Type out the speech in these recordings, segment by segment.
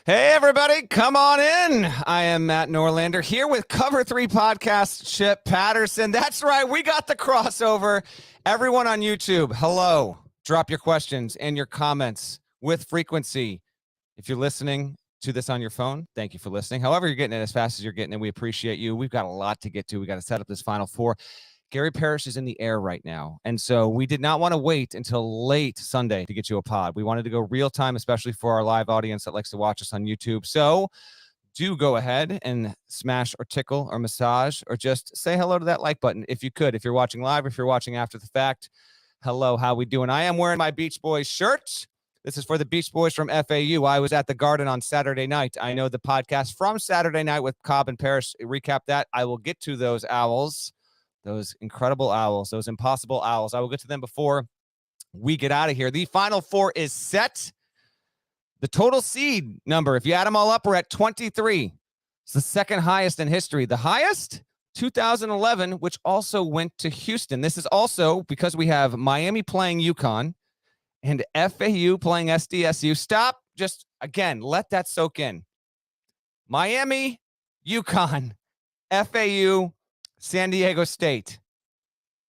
Hey, everybody, come on in. I am Matt Norlander here with Cover 3 podcast, Chip Patterson. That's right, we got the crossover. Everyone on YouTube, hello. Drop your questions and your comments with frequency. If you're listening to this on your phone, thank you for listening. However, you're getting it as fast as you're getting it. We appreciate you. We've got a lot to get to. We got to set up this Final Four. Gary Parrish is in the air right now. And so we did not want to wait until late Sunday to get you a pod. We wanted to go real time, especially for our live audience that likes to watch us on YouTube. So do go ahead and smash or tickle or massage or just say hello to that like button if you could. If you're watching live, if you're watching after the fact, hello, how we doing? I am wearing my Beach Boys shirt. This is for the Beach Boys from FAU. I was at the Garden on Saturday night. I know the podcast from Saturday night with Cobb and Parrish. Recap that. I will get to those owls. Those incredible owls, those impossible owls. I will get to them before we get out of here. The Final Four is set. The total seed number, if you add them all up, we're at 23. It's the second highest in history. The highest, 2011, which also went to Houston. This is also because we have Miami playing UConn and FAU playing SDSU. Stop. Just, again, let that soak in. Miami, UConn, FAU, San Diego State.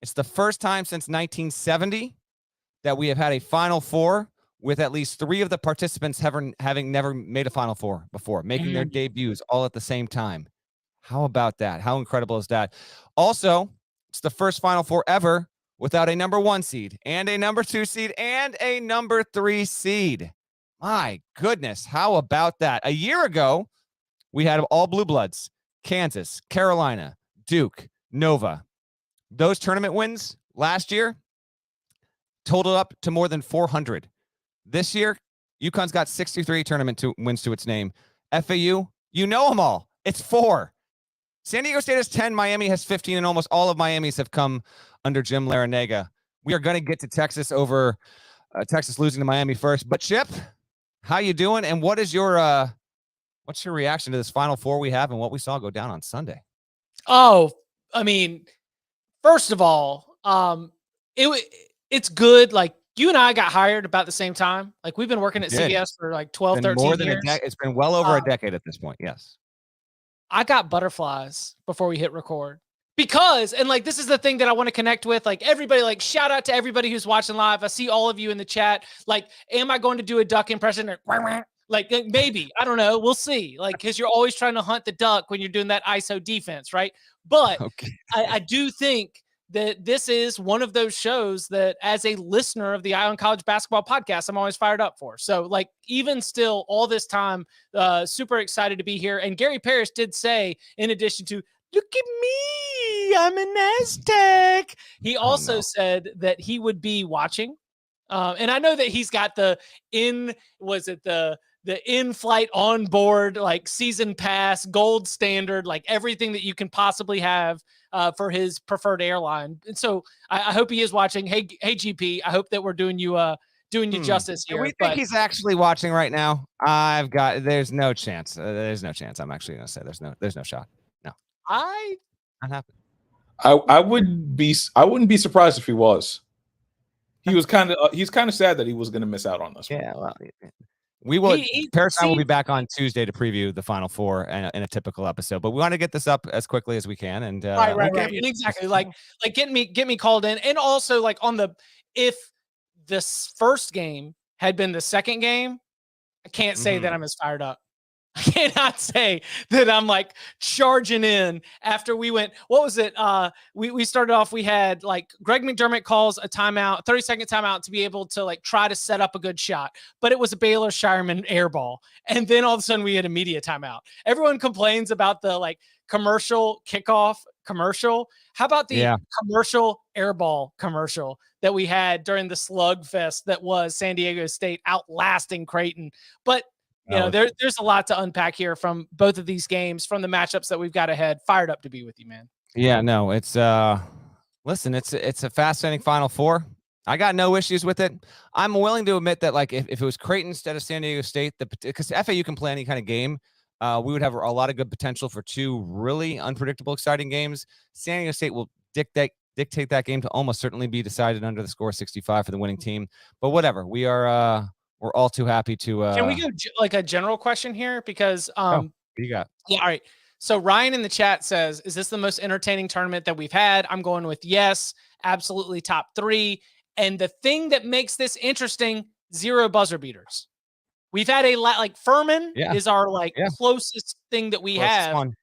It's the first time since 1970 that we have had a Final Four with at least three of the participants having never made a Final Four before, making their debuts all at the same time. How about that? How incredible is that? Also, it's the first Final Four ever without a number 1 seed and a number 2 seed and a number 3 seed. My goodness, how about that? A year ago, we had all blue bloods, Kansas, Carolina, Duke, Nova. Those tournament wins last year totaled up to more than 400. This year, UConn's got 63 tournament wins to its name. FAU, you know them all. It's 4. San Diego State has 10. Miami has 15, and almost all of Miami's have come under Jim Larrañaga. We are going to get to Texas over Texas losing to Miami first. But Chip, how you doing? And what is your what's your reaction to this Final Four we have and what we saw go down on Sunday? Oh, I mean, first of all, it's good. Like, you and I got hired about the same time. Like, we've been working at CBS for like 12, 13 years. It's been well over a decade at this point. Yes. I got butterflies before we hit record because, and like, this is the thing that I want to connect with. Like, everybody, like, shout out to everybody who's watching live. I see all of you in the chat. Like, am I going to do a duck impression? Or, like, maybe, I don't know. We'll see. Like, because you're always trying to hunt the duck when you're doing that ISO defense, right? But okay. I do think that this is one of those shows that, as a listener of the Eye on College Basketball podcast, I'm always fired up for. So, like, even still, all this time, super excited to be here. And Gary Parrish did say, in addition to, look at me, I'm an Aztec, he also said that he would be watching. And I know that he's got the in-flight on-board, like, season pass, gold standard, like everything that you can possibly have for his preferred airline. And so I hope he is watching. Hey, GP, I hope that we're doing you justice here. We think he's actually watching right now. There's no chance. There's no chance. I'm actually going to say there's no shot. No. Not happening. I wouldn't be surprised if he was. He's kind of sad that he was going to miss out on this one. Yeah, well, we will. Parrish and I will be back on Tuesday to preview the Final Four in a typical episode. But we want to get this up as quickly as we can. And right. And exactly, like get me called in, and also, like, if this first game had been the second game, I can't say that I'm as fired up. I cannot say that I'm, like, charging in after we went. What was it? We started off. We had, like, Greg McDermott calls a timeout, 30-second timeout, to be able to, like, try to set up a good shot. But it was a Baylor Shireman air ball, and then all of a sudden we had a media timeout. Everyone complains about the, like, commercial kickoff commercial. How about the commercial air ball commercial that we had during the slugfest that was San Diego State outlasting Creighton? But you know, there's a lot to unpack here from both of these games, from the matchups that we've got ahead. Fired up to be with you, man. Yeah, no, it's listen, it's a fascinating Final Four. I got no issues with it. I'm willing to admit that, like, if it was Creighton instead of San Diego State, because FAU can play any kind of game, we would have a lot of good potential for two really unpredictable, exciting games. San Diego State will dictate that game to almost certainly be decided under the score 65 for the winning team. But whatever, we're we're all too happy to. Can we go like a general question here? Because what do you got? yeah, all right. So Ryan in the chat says, "Is this the most entertaining tournament that we've had?" I'm going with yes, absolutely top 3. And the thing that makes this interesting, 0 buzzer beaters. We've had a lot, like Furman is our closest thing that we have. One.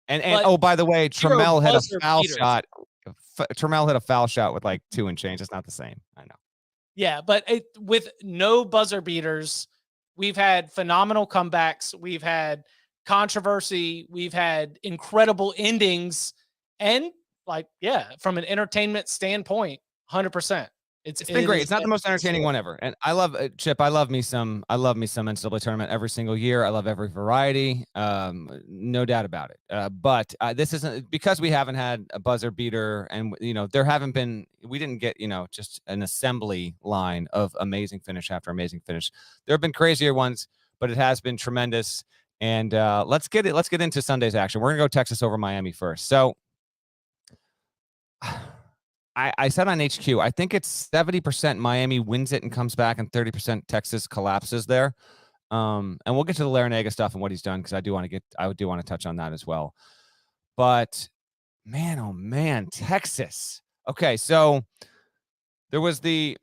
And oh, by the way, Trammell hit a foul shot. Trammell hit a foul shot with like 2 and change. It's not the same. I know. Yeah, but with no buzzer beaters, we've had phenomenal comebacks. We've had controversy. We've had incredible endings. And like, yeah, from an entertainment standpoint, 100%. It's been great. It's not the most entertaining one ever. And I love Chip. I love me some NCAA tournament every single year. I love every variety. No doubt about it. But this isn't because we haven't had a buzzer beater, and there haven't been. We didn't get just an assembly line of amazing finish after amazing finish. There have been crazier ones, but it has been tremendous. And let's get into Sunday's action. We're gonna go Texas over Miami first. So. I said on HQ, I think it's 70% Miami wins it and comes back, and 30% Texas collapses there. And we'll get to the Larinaga stuff and what he's done because I do want to touch on that as well. But man, oh man, Texas. Okay, so there was it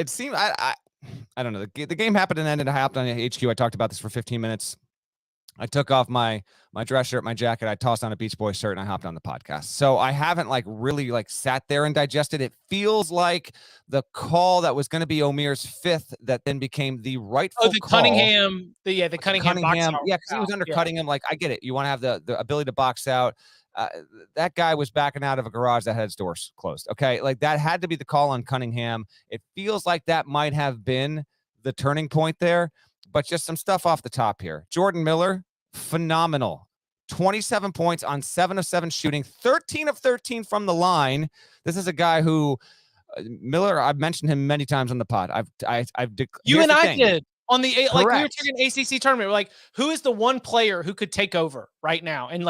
seemed I don't know. The game happened and ended. I hopped on HQ. I talked about this for 15 minutes. I took off my dress shirt, my jacket. I tossed on a Beach Boys shirt, and I hopped on the podcast. So I haven't really sat there and digested. It feels like the call that was going to be Omir's 5th that then became the rightful call. Cunningham, the Cunningham box out. Yeah, because he was undercutting him. Like, I get it. You want to have the ability to box out. That guy was backing out of a garage that had its doors closed. Okay, like that had to be the call on Cunningham. It feels like that might have been the turning point there. But just some stuff off the top here. Jordan Miller, phenomenal. 27 points on 7 of 7 shooting, 13 of 13 from the line. This is a guy who, Miller, I've mentioned him many times on the pod. You and I did. On the we were talking ACC tournament, we're like, who is the one player who could take over right now and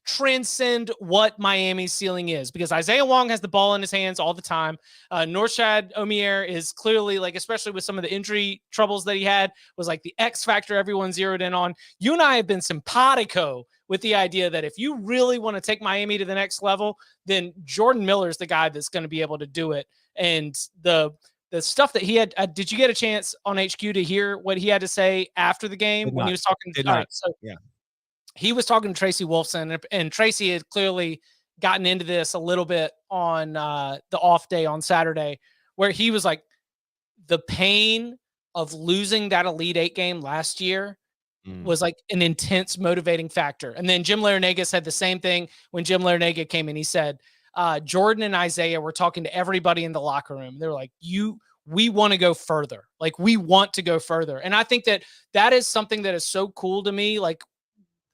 transcend what Miami's ceiling is? Because Isaiah Wong has the ball in his hands all the time. Norshad Omier is clearly especially with some of the injury troubles that he had, was the X factor everyone zeroed in on. You and I have been simpatico with the idea that if you really want to take Miami to the next level, then Jordan Miller is the guy that's going to be able to do it. And the stuff that he had, did you get a chance on HQ to hear what he had to say after the game when he was talking? He was talking to Tracy Wolfson, and Tracy had clearly gotten into this a little bit on the off day on Saturday, where he was like, the pain of losing that Elite 8 game last year was an intense motivating factor. And then Jim Larinaga said the same thing when Jim Larinaga came in. He said, Jordan and Isaiah were talking to everybody in the locker room. They were like, we want to go further. We want to go further. And I think that is something that is so cool to me.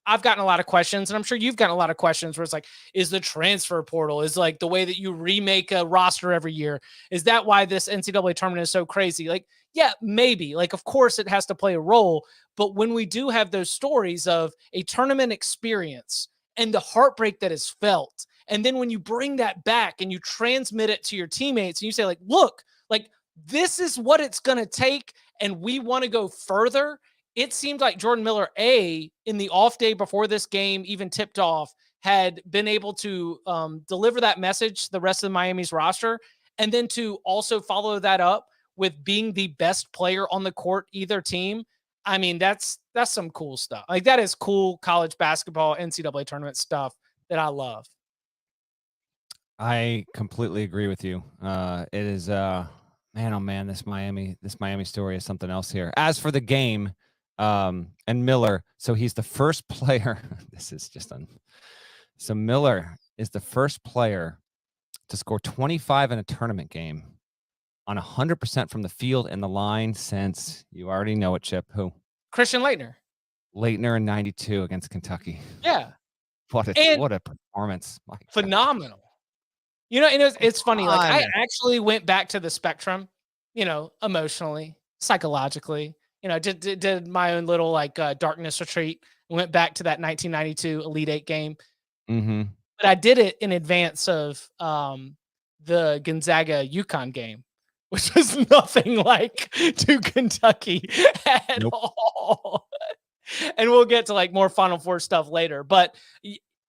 I've gotten a lot of questions, and I'm sure you've gotten a lot of questions where it's is the transfer portal, is the way that you remake a roster every year, is that why this NCAA tournament is so crazy? Yeah, maybe. Of course it has to play a role, but when we do have those stories of a tournament experience and the heartbreak that is felt, and then when you bring that back and you transmit it to your teammates and you say look, this is what it's going to take, and we want to go further. It seemed like Jordan Miller, in the off day before this game even tipped off, had been able to deliver that message to the rest of Miami's roster, and then to also follow that up with being the best player on the court, either team. I mean, that's some cool stuff. That is cool college basketball, NCAA tournament stuff that I love. I completely agree with you. It is, man, oh man, this Miami story is something else here. As for the game, and Miller, so he's the first player. This is just so Miller is the first player to score 25 in a tournament game on 100% from the field and the line since, you already know it, Chip. Who? Christian Laettner. Laettner in 92 against Kentucky. Yeah. What a performance. Phenomenal. It's funny. I actually went back to the spectrum, emotionally, psychologically, did my own little darkness retreat. Went back to that 1992 Elite 8 game. Mm-hmm. But I did it in advance of the Gonzaga UConn game. which was nothing like to Kentucky at all. And we'll get to like more Final Four stuff later. But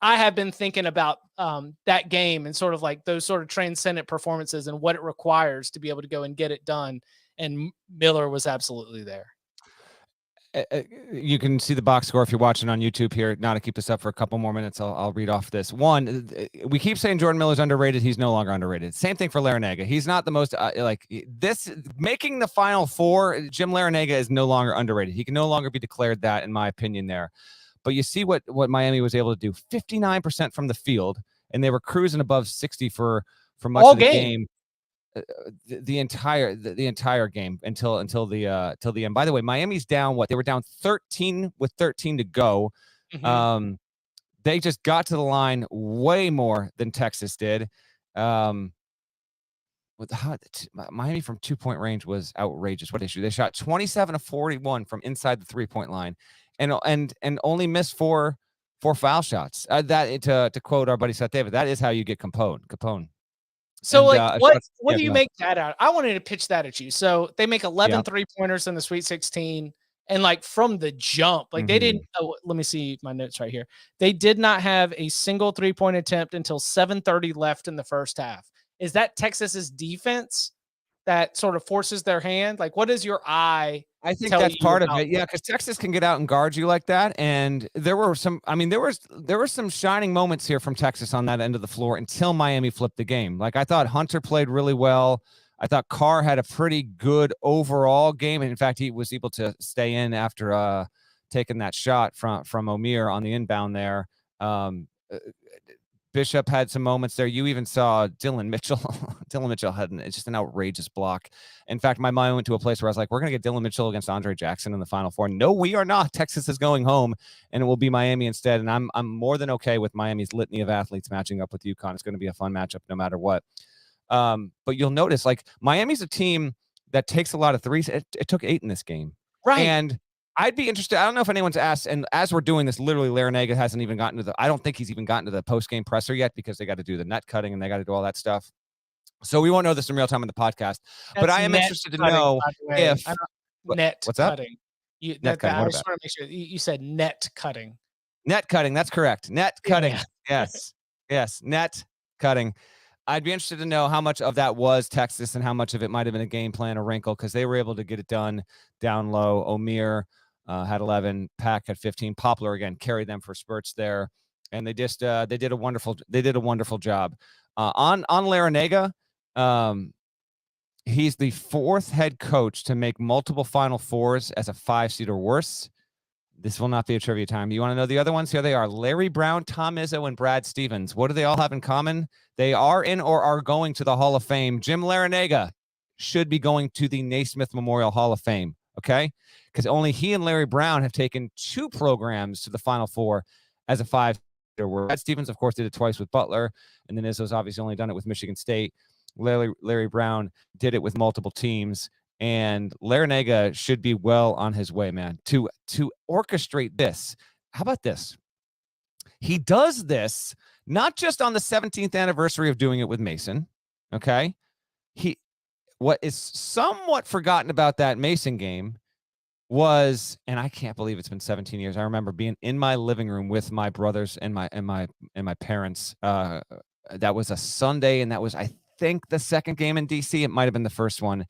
I have been thinking about that game and sort of like those sort of transcendent performances and what it requires to be able to go and get it done. And Miller was absolutely there. You can see the box score if you're watching on YouTube here. Now to keep this up for a couple more minutes, I'll read off this. One, we keep saying Jordan Miller's underrated. He's no longer underrated. Same thing for Larrañaga. He's not the most like this making the Final Four. Jim Larrañaga is no longer underrated. He can no longer be declared that, in my opinion. There, but you see what Miami was able to do. 59% from the field, and they were cruising above 60 for much all of the game. The entire game until the end. By the way, Miami's down what? They were down 13 with 13 to go. Mm-hmm. They just got to the line way more than Texas did. Miami from 2-point range was outrageous. What issue? They shot 27 of 41 from inside the 3-point line, and only missed four foul shots. That to quote our buddy Seth David, that is how you get Capone. So, and, what do you make that out? I wanted to pitch that at you. So they make 11 3-pointers in the Sweet 16, and like from the jump, like they didn't. Oh, let me see my notes right here. They did not have a single 3-point attempt until 7:30 left in the first half. Is that Texas's defense that sort of forces their hand? Like, what does your eye? I think that's part of it. Yeah, because Texas can get out and guard you like that. And there were some, there were some shining moments here from Texas on that end of the floor until Miami flipped the game. Like I thought Hunter played really well. I thought Carr had a pretty good overall game. And in fact, he was able to stay in after taking that shot from Omier on the inbound there. Bishop had some moments there. You even saw Dylan Mitchell. Dylan Mitchell had just an outrageous block. In fact, my mind went to a place where I was like, we're going to get Dylan Mitchell against Andre Jackson in the Final Four. No, we are not. Texas is going home, and it will be Miami instead. And I'm more than okay with Miami's litany of athletes matching up with UConn. It's going to be a fun matchup no matter what. But you'll notice, like, Miami's a team that takes a lot of threes. It took 8 in this game. Right. And I'd be interested. I don't know if anyone's asked, and as we're doing this, literally Larrañaga hasn't even gotten to I don't think he's even gotten to the post-game presser yet because they got to do the net cutting and they got to do all that stuff. So we won't know this in real time in the podcast. But I am interested to know if net what's up? Cutting. Net cutting. I just want to make sure you said net cutting. Net cutting. That's correct. Net cutting. Yeah. Yes. Net cutting. I'd be interested to know how much of that was Texas and how much of it might have been a game plan, a wrinkle, because they were able to get it done down low. Omier had 11, Pack had 15. Poplar again carried them for spurts there, and they just they did a wonderful job on Larrañaga. He's the 4th head coach to make multiple Final Fours as a 5 seed or worse. This will not be a trivia time. You want to know the other ones? Here they are: Larry Brown, Tom Izzo, and Brad Stevens. What do they all have in common? They are in or are going to the Hall of Fame. Jim Larrañaga should be going to the Naismith Memorial Hall of Fame, okay? Because only he and Larry Brown have taken 2 programs to the Final Four as a 5. Brad Stevens, of course, did it twice with Butler, and then Izzo's obviously only done it with Michigan State. Larry Brown did it with multiple teams. And Larrañaga should be well on his way, man, to orchestrate this. How about this? He does this not just on the 17th anniversary of doing it with Mason, okay? What is somewhat forgotten about that Mason game was, and I can't believe it's been 17 years. I remember being in my living room with my brothers and my parents. That was a Sunday, and that was, I think, the second game in DC. It might have been the first one.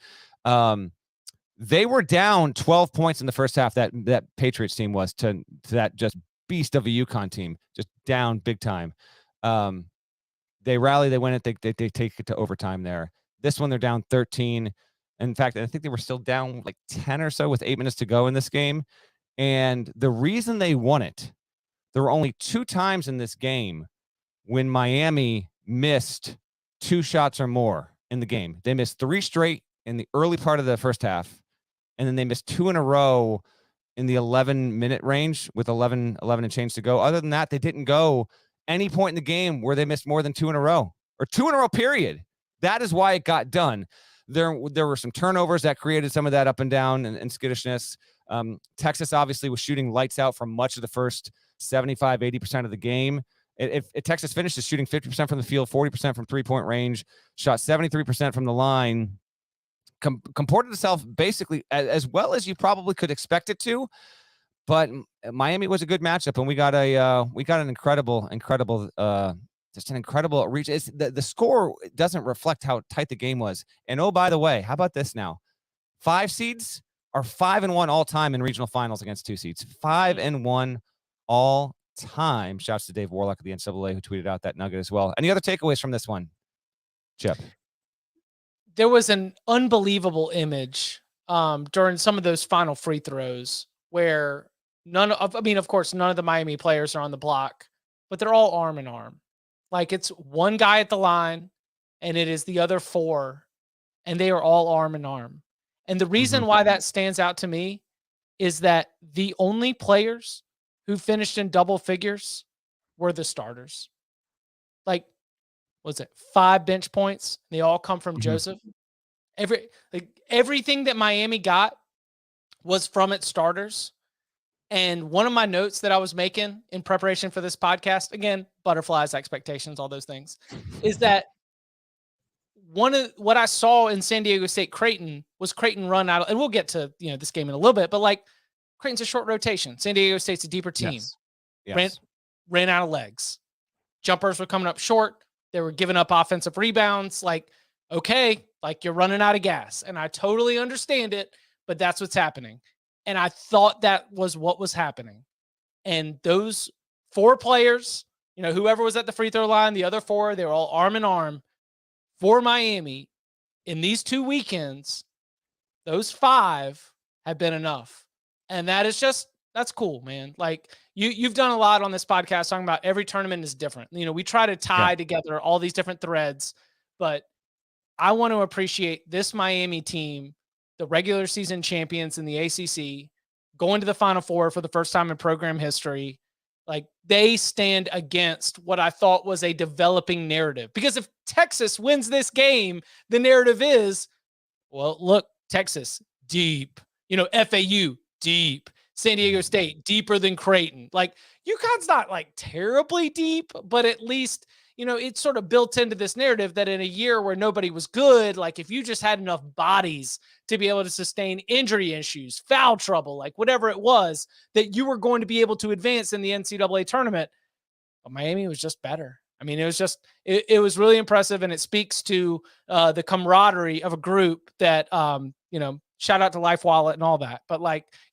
They were down 12 points in the first half. That Patriots team was to that just beast of a UConn team, just down big time. They rally, they win it, they take it to overtime there. This one, they're down 13. In fact, I think they were still down like 10 or so with 8 minutes to go in this game. And the reason they won it, there were only 2 times in this game when Miami missed 2 shots or more in the game. They missed 3 straight in the early part of the first half, and then they missed 2 in a row in the 11-minute range with 11 and change to go. Other than that, they didn't go any point in the game where they missed more than 2 in a row, or 2 in a row, period. That is why it got done. There were some turnovers that created some of that up and down and skittishness. Texas obviously was shooting lights out for much of the first 75-80% of the game. If Texas finishes shooting 50% from the field, 40% from 3-point range, shot 73% from the line, comported itself basically as well as you probably could expect it to. But Miami was a good matchup, and we got an incredible just an incredible reach. The score doesn't reflect how tight the game was. And oh, by the way, how about this now? 5 seeds are 5-1 all time in regional finals against 2 seeds. 5-1 all time. Shouts to Dave Warlock of the NCAA who tweeted out that nugget as well. Any other takeaways from this one, Chip? There was an unbelievable image during some of those final free throws where of course, none of the Miami players are on the block, but they're all arm in arm. Like it's one guy at the line and it is the other 4, and they are all arm in arm. And the reason why that stands out to me is that the only players who finished in double figures were the starters. Like, was it 5 bench points? They all come from Joseph. Everything that Miami got was from its starters. And one of my notes that I was making in preparation for this podcast, again, butterflies, expectations, all those things, is that one of what I saw in San Diego State Creighton was Creighton run out, and we'll get to this game in a little bit, but like Creighton's a short rotation. San Diego State's a deeper team. Yes. Ran out of legs. Jumpers were coming up short. They were giving up offensive rebounds. Like, okay, like you're running out of gas. And I totally understand it, but that's what's happening. And I thought that was what was happening. And those 4 players, whoever was at the free throw line, the other 4, they were all arm in arm for Miami in these 2 weekends. Those 5 have been enough. And that's cool, man. Like you've done a lot on this podcast talking about every tournament is different. We try to tie together all these different threads, but I want to appreciate this Miami team, the regular season champions in the ACC, going to the Final Four for the first time in program history. Like they stand against what I thought was a developing narrative. Because if Texas wins this game, the narrative is, well, look, Texas, deep. FAU, deep. San Diego State, deeper than Creighton. Like UConn's not like terribly deep, but at least, it's sort of built into this narrative that in a year where nobody was good, like if you just had enough bodies to be able to sustain injury issues, foul trouble, like whatever it was, that you were going to be able to advance in the NCAA tournament. But Miami was just better. I mean, it was really impressive, and it speaks to the camaraderie of a group that, shout out to Life Wallet and all that. But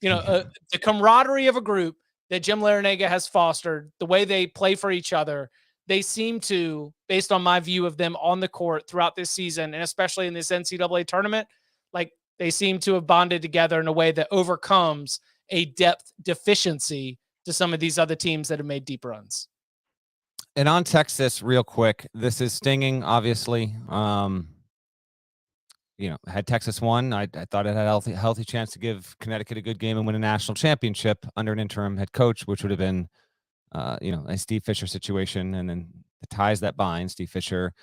the camaraderie of a group that Jim Larinaga has fostered, the way they play for each other, they seem to, based on my view of them on the court throughout this season, and especially in this NCAA tournament, like they seem to have bonded together in a way that overcomes a depth deficiency to some of these other teams that have made deep runs. And on Texas, real quick, this is stinging, obviously. Had Texas won, I thought it had a healthy chance to give Connecticut a good game and win a national championship under an interim head coach, which would have been, a Steve Fisher situation. And then the ties that bind. Steve Fisher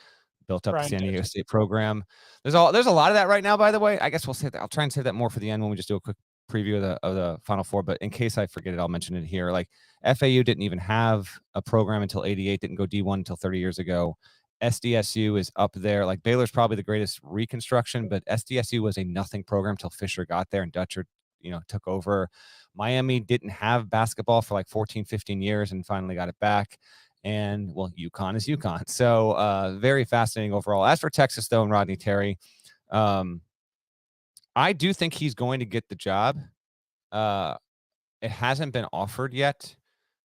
built up the San Diego State program. There's a lot of that right now, by the way. I guess we'll say that. I'll try and save that more for the end when we just do a quick preview of the Final Four. But in case I forget it, I'll mention it here. Like FAU didn't even have a program until '88, didn't go D1 until 30 years ago. SDSU is up there. Like Baylor's probably the greatest reconstruction, but SDSU was a nothing program till Fisher got there and Dutcher, took over. Miami didn't have basketball for like 14, 15 years and finally got it back. And well, UConn is UConn. So very fascinating overall. As for Texas though, and Rodney Terry, I do think he's going to get the job. It hasn't been offered yet.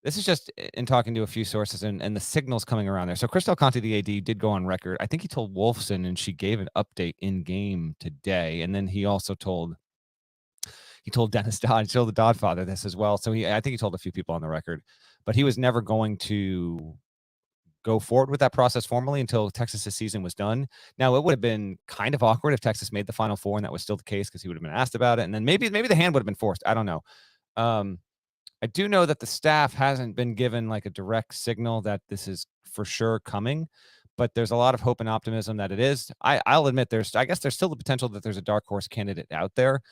This is just in talking to a few sources and the signals coming around there. So Chris Del Conte, the AD, did go on record. I think he told Wolfson, and she gave an update in game today. And then he also told Dennis Dodd, he told the Dodd father this as well. So I think he told a few people on the record, but he was never going to go forward with that process formally until Texas's season was done. Now, it would have been kind of awkward if Texas made the Final Four and that was still the case because he would have been asked about it. And then maybe the hand would have been forced. I don't know. I do know that the staff hasn't been given like a direct signal that this is for sure coming, but there's a lot of hope and optimism that it is. I'll admit I guess there's still the potential that there's a dark horse candidate out there,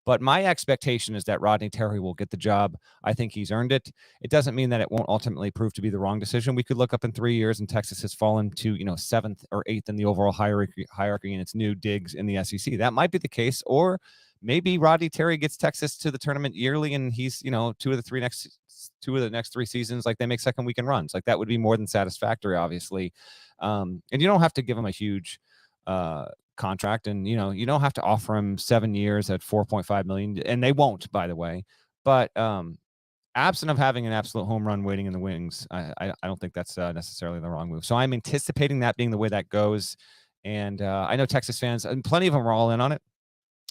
But my expectation is that Rodney Terry will get the job. I think he's earned it. It doesn't mean that it won't ultimately prove to be the wrong decision. We could look up in 3 years and Texas has fallen to, 7th or 8th in the overall hierarchy and its new digs in the SEC. That might be the case. Or maybe Rodney Terry gets Texas to the tournament yearly and he's, two of the next 3 seasons, like they make second weekend runs. Like that would be more than satisfactory, obviously. And you don't have to give him a huge contract, and you don't have to offer him 7 years at $4.5 million, and they won't, by the way. But absent of having an absolute home run waiting in the wings, I don't think that's necessarily the wrong move. So I'm anticipating that being the way that goes. And I know Texas fans, and plenty of them are all in on it.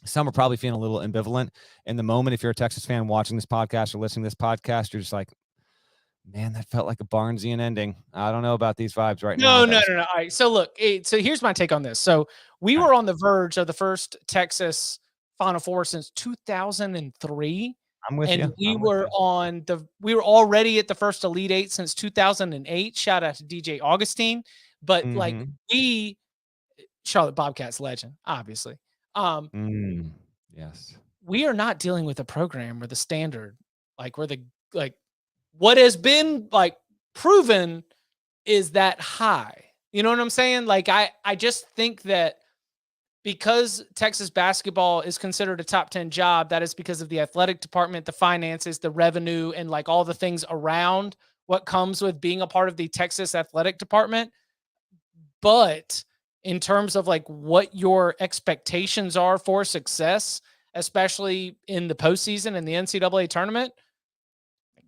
Some are probably feeling a little ambivalent in the moment. If you're a Texas fan watching this podcast or listening to this podcast, you're just like, man, that felt like a Barnesian ending. I don't know about these vibes right now. No. All right. So look, so here's my take on this. So we were on the verge of the first Texas Final Four since 2003. I'm with you. And we were already at the first Elite Eight since 2008. Shout out to DJ Augustine. But Charlotte Bobcats legend, obviously. Yes. We are not dealing with a program where the standard, what has been proven is that high. You know what I'm saying? I just think that because Texas basketball is considered a top 10 job, that is because of the athletic department, the finances, the revenue, and all the things around what comes with being a part of the Texas athletic department. But in terms of what your expectations are for success, especially in the postseason and the NCAA tournament,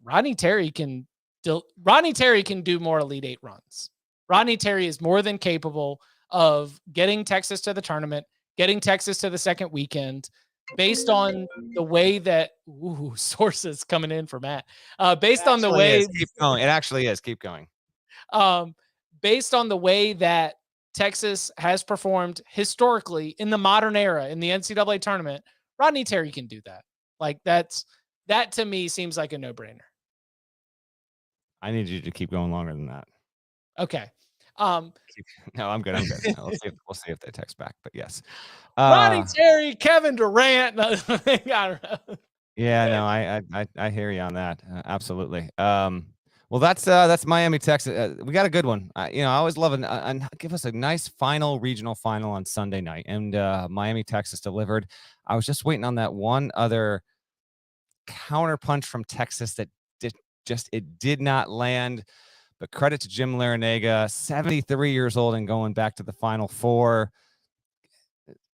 Rodney Terry can do more Elite Eight runs. Rodney Terry is more than capable of getting Texas to the tournament, getting Texas to the second weekend, based on the way that sources coming in for Matt. Based on the way keep going. It actually is. Keep going. Based on the way that Texas has performed historically in the modern era in the NCAA tournament, Rodney Terry can do that. That to me seems like a no-brainer. I need you to keep going longer than that. Okay. No, I'm good. We'll see if they text back. But yes, Rodney Terry, Kevin Durant. I don't know. Yeah, no, I hear you on that. Absolutely. Well, that's Miami, Texas. We got a good one. I always love give us a nice regional final on Sunday night, and Miami, Texas delivered. I was just waiting on that one other counter punch from Texas that did not land. But credit to Jim Larinaga, 73 years old and going back to the Final Four.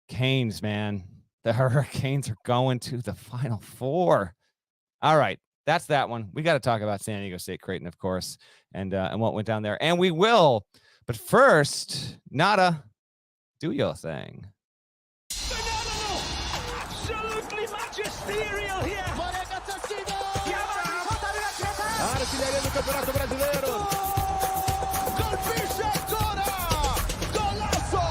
Canes, man. The Hurricanes are going to the Final Four. All right. That's that one. We got to talk about San Diego State Creighton, of course, and what went down there. And we will. But first, Nada, do your thing. Phenomenal! Absolutely magisterial here! Artilharia do Campeonato Brasileiro! Golfish agora! Golaço!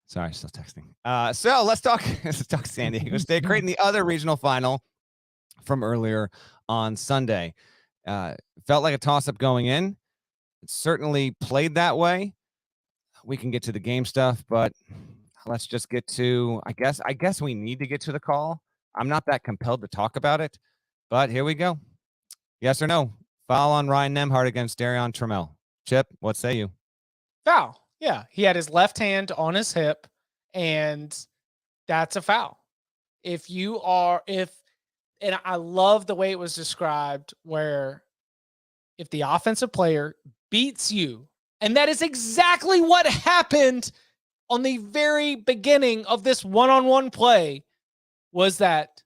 Sorry, still texting. So let's talk San Diego State Creighton, the other regional final from earlier on Sunday. Felt like a toss-up going in. It certainly played that way. We can get to the game stuff, but let's just get to, I guess we need to get to the call. I'm not that compelled to talk about it, but here we go. Yes or no? Foul on Ryan Nembhard against Darion Trammell. Chip, what say you? Foul. Yeah, he had his left hand on his hip, and that's a foul. And I love the way it was described, where if the offensive player beats you, and that is exactly what happened on the very beginning of this one-on-one play, was that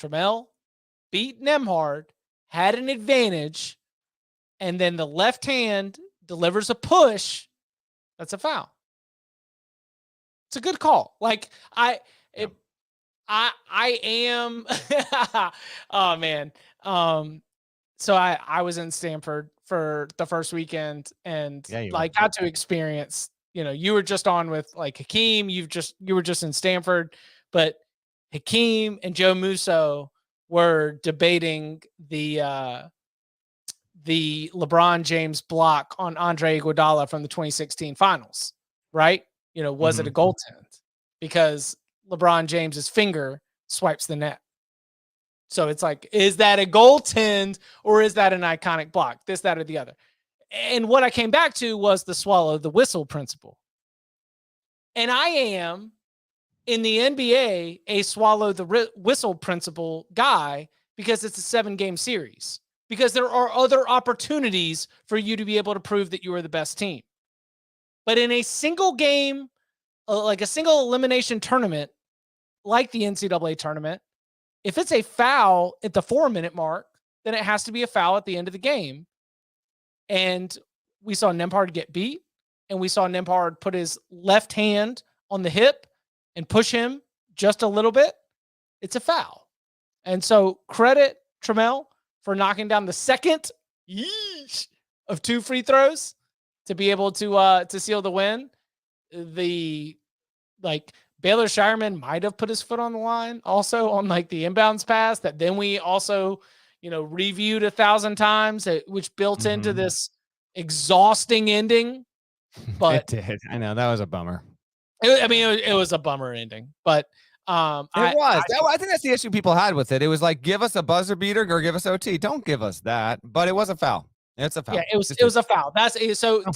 Trammell beat Nembhard, had an advantage, and then the left hand delivers a push. That's a foul. It's a good call. I am. Oh man. So I was in Stanford for the first weekend, and got to experience. You were just on with Hakeem. You were just in Stanford, but Hakeem and Joe Musso were debating the LeBron James block on Andre Iguodala from the 2016 finals, right? was it a goaltend? Because LeBron James's finger swipes the net. So it's like, is that a goaltend or is that an iconic block? This, that, or the other. And what I came back to was the swallow the whistle principle. And I am, in the NBA, a swallow the whistle principle guy because it's a 7-game series. Because there are other opportunities for you to be able to prove that you are the best team. But in a single game, like a single elimination tournament, like the NCAA tournament, if it's a foul at the 4-minute mark, then it has to be a foul at the end of the game. And we saw Nembhard get beat, and we saw Nembhard put his left hand on the hip and push him just a little bit. It's a foul. And so credit Trammell for knocking down the second of 2 free throws to be able to seal the win. Baylor Shireman might have put his foot on the line also on the inbounds pass that then we also, reviewed 1,000 times, which built into this exhausting ending. But it did. I know that was a bummer. It was a bummer ending, but I think that's the issue people had with it. It was like, give us a buzzer beater or give us OT. Don't give us that, but it was a foul. It's a foul. Yeah, it was a foul.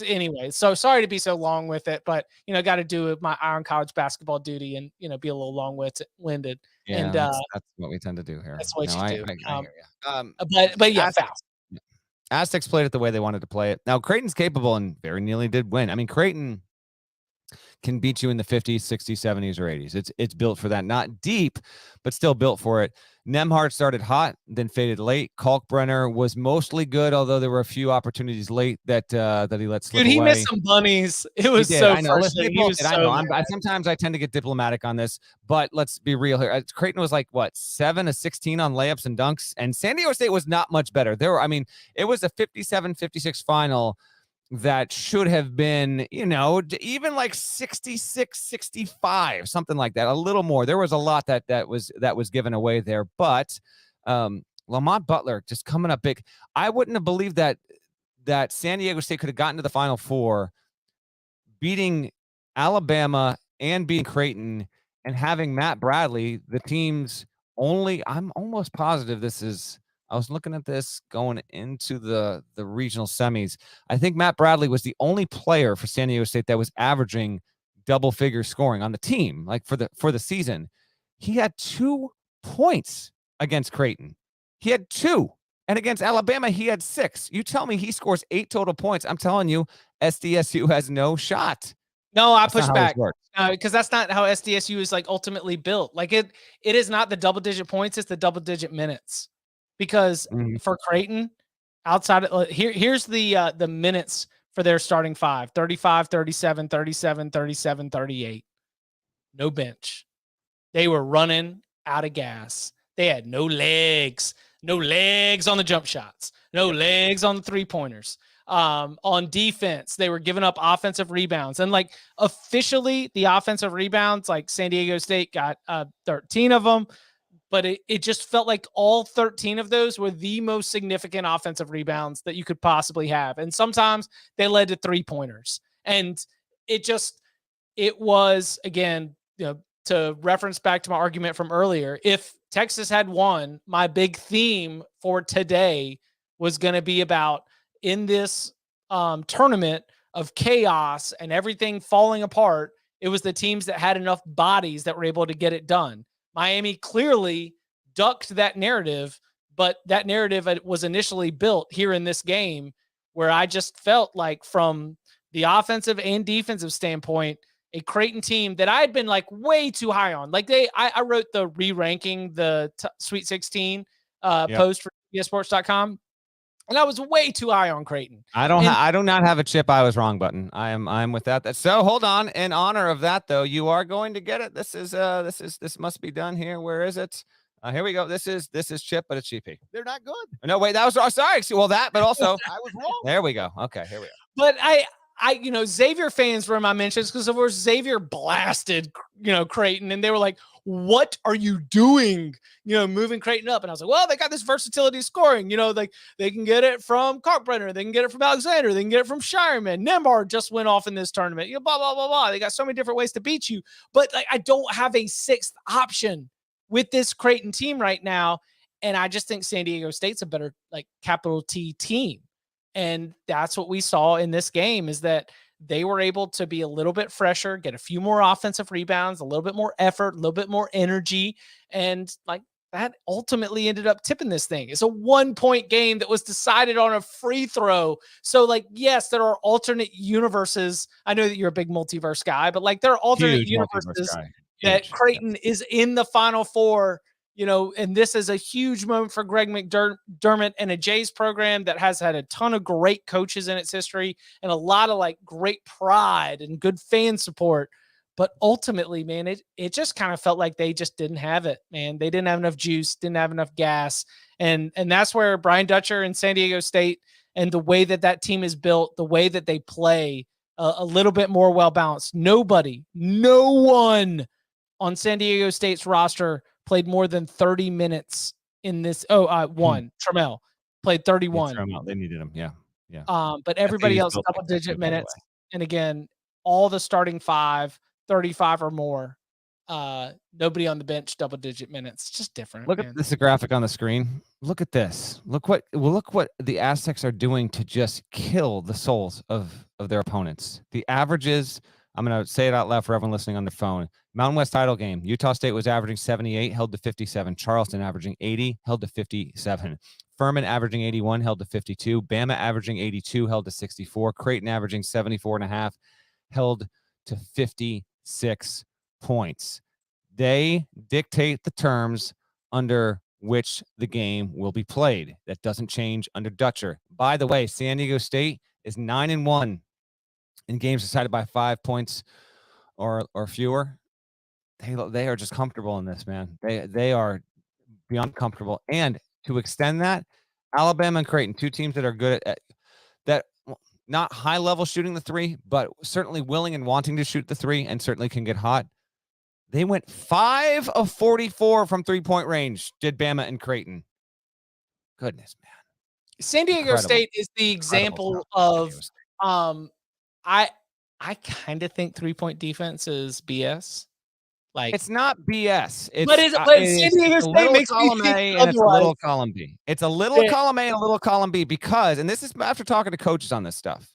Anyway. So sorry to be so long with it, but got to do my Iron College basketball duty and be a little long-winded. Yeah, and that's what we tend to do here. That's what you do. I hear you. But yeah, foul. Aztecs played it the way they wanted to play it. Now Creighton's capable and very nearly did win. Creighton can beat you in the 50s, 60s, 70s, or 80s. It's built for that. Not deep, but still built for it. Nembhard started hot, then faded late. Kalkbrenner was mostly good, although there were a few opportunities late that he let slip away. Dude, he missed some bunnies. It was so frustrating. Sometimes I tend to get diplomatic on this, but let's be real here. Creighton was 7 of 16 on layups and dunks, and San Diego State was not much better. It was a 57-56 final that should have been, even 66-65, something like that, a little more. There was a lot that was given away there, but Lamont Butler just coming up big. I wouldn't have believed that San Diego State could have gotten to the Final Four, beating Alabama and beating Creighton, and having Matt Bradley, the team's only. I'm almost positive this is. I was looking at this going into the regional semis. I think Matt Bradley was the only player for San Diego State that was averaging double-figure scoring on the team, for the season. He had 2 points against Creighton. He had 2. And against Alabama, he had 6. You tell me he scores 8 total points. I'm telling you, SDSU has no shot. No, I push back. Because that's not how SDSU is ultimately built. It is not the double-digit points, it's the double-digit minutes. Because for Creighton, outside of here's the minutes for their starting 5: 35, 37, 37, 37, 38. No bench. They were running out of gas. They had no legs on the jump shots, no legs on the 3-pointers. On defense, they were giving up offensive rebounds, and officially the offensive rebounds, San Diego State got 13 of them. But it just felt like all 13 of those were the most significant offensive rebounds that you could possibly have. And sometimes they led to 3-pointers. And it was, again, to reference back to my argument from earlier, if Texas had won, my big theme for today was going to be about, in this tournament of chaos and everything falling apart, it was the teams that had enough bodies that were able to get it done. Miami clearly ducked that narrative, but that narrative was initially built here in this game, where I just felt like, from the offensive and defensive standpoint, a Creighton team that I had been way too high on. I wrote the re-ranking the Sweet 16 post for ESPorts.com, and I was way too high on Creighton. I do not have a chip I was wrong button. I'm with that. So hold on. In honor of that, though, you are going to get it. This must be done here. Where is it? Here we go. This is chip, but it's GP. They're not good. No, wait, that was wrong. Sorry. Well, that, but also I was wrong. There we go. Okay, here we go. But Xavier fans were in my mentions because of course Xavier blasted, Creighton, and they were like, what are you doing? Moving Creighton up. And I was like, well, they got this versatility scoring, like they can get it from Carpenter. They can get it from Alexander. They can get it from Shireman. Nembhard just went off in this tournament, blah, blah, blah, blah. They got so many different ways to beat you, but like, I don't have a sixth option with this Creighton team right now. And I just think San Diego State's a better like capital T team. And that's what we saw in this game is that they were able to be a little bit fresher, get a few more offensive rebounds, a little bit more effort, a little bit more energy. And like that ultimately ended up tipping this thing. It's a 1-point game that was decided on a free throw. So like, yes, there are alternate universes. I know that you're a big multiverse guy, but like there are alternate universes that Creighton is in the Final Four, and this is a huge moment for Greg McDermott and a Jays program that has had a ton of great coaches in its history and a lot of like great pride and good fan support. But ultimately, man, it just kind of felt like they just didn't have it, man. They didn't have enough juice, didn't have enough gas. And that's where Brian Dutcher and San Diego State and the way that team is built, the way that they play a little bit more well-balanced. No one on San Diego State's roster played more than 30 minutes in this. One. Trammell played 31. Trammell, they needed him. Yeah. But everybody else double-digit minutes. And again, all the starting 5, 35 or more. Nobody on the bench, double-digit minutes. It's just different. Look at this graphic on the screen. Look at this. Look what the Aztecs are doing to just kill the souls of their opponents. The averages. I'm going to say it out loud for everyone listening on their phone. Mountain West title game. Utah State was averaging 78, held to 57. Charleston averaging 80, held to 57. Furman averaging 81, held to 52. Bama averaging 82, held to 64. Creighton averaging 74.5, held to 56 points. They dictate the terms under which the game will be played. That doesn't change under Dutcher. By the way, San Diego State is 9-1 in games decided by 5 points or fewer. They are just comfortable in this, man. They are beyond comfortable. And to extend that, Alabama and Creighton, two teams that are good at that, not high level shooting the three, but certainly willing and wanting to shoot the three and certainly can get hot. They went 5 of 44 from 3-point range, did Bama and Creighton. Goodness, man. San Diego State is the example of I kind of think 3-point defense is BS. Like it's not BS. But San Diego State makes column me A think and it's a otherwise. little column B. It's a little column A and a little column B because, and this is after talking to coaches on this stuff,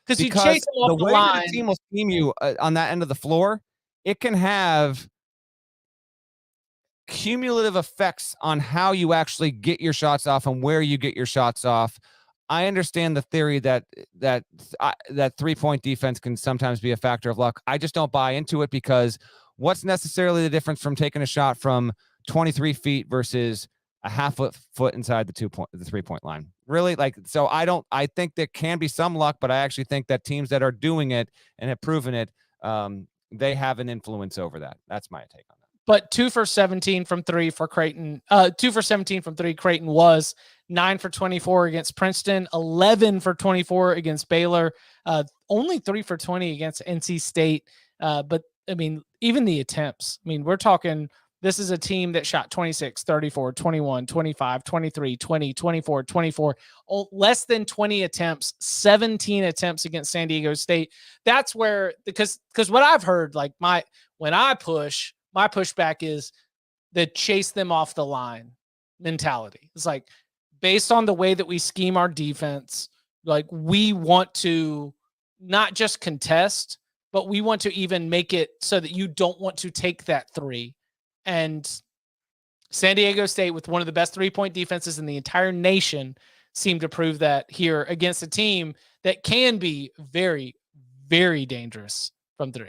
because you chase them off the way line. that the team will scheme you on that end of the floor, it can have cumulative effects on how you actually get your shots off and where you get your shots off. I understand the theory that 3-point defense can sometimes be a factor of luck. I just don't buy into it because what's necessarily the difference from taking a shot from 23 feet versus a half foot inside the 3-point line? Really? So I think there can be some luck, but I actually think that teams that are doing it and have proven it, they have an influence over that. That's my take on that. But 2 for 17 from 3 for Creighton. 2 for 17 from 3. Creighton was 9 for 24 against Princeton, 11 for 24 against Baylor, only 3 for 20 against NC State. But I mean, even the attempts, I mean, we're talking, this is a team that shot 26, 34, 21, 25, 23, 20, 24, 24, less than 20 attempts, 17 attempts against San Diego State. That's where, because what I've heard, like when I push, my pushback is the chase them off the line mentality. It's like, based on the way that we scheme our defense, like we want to not just contest, but we want to even make it so that you don't want to take that 3. And San Diego State, with one of the best 3-point defenses in the entire nation, seemed to prove that here against a team that can be very, very dangerous from 3.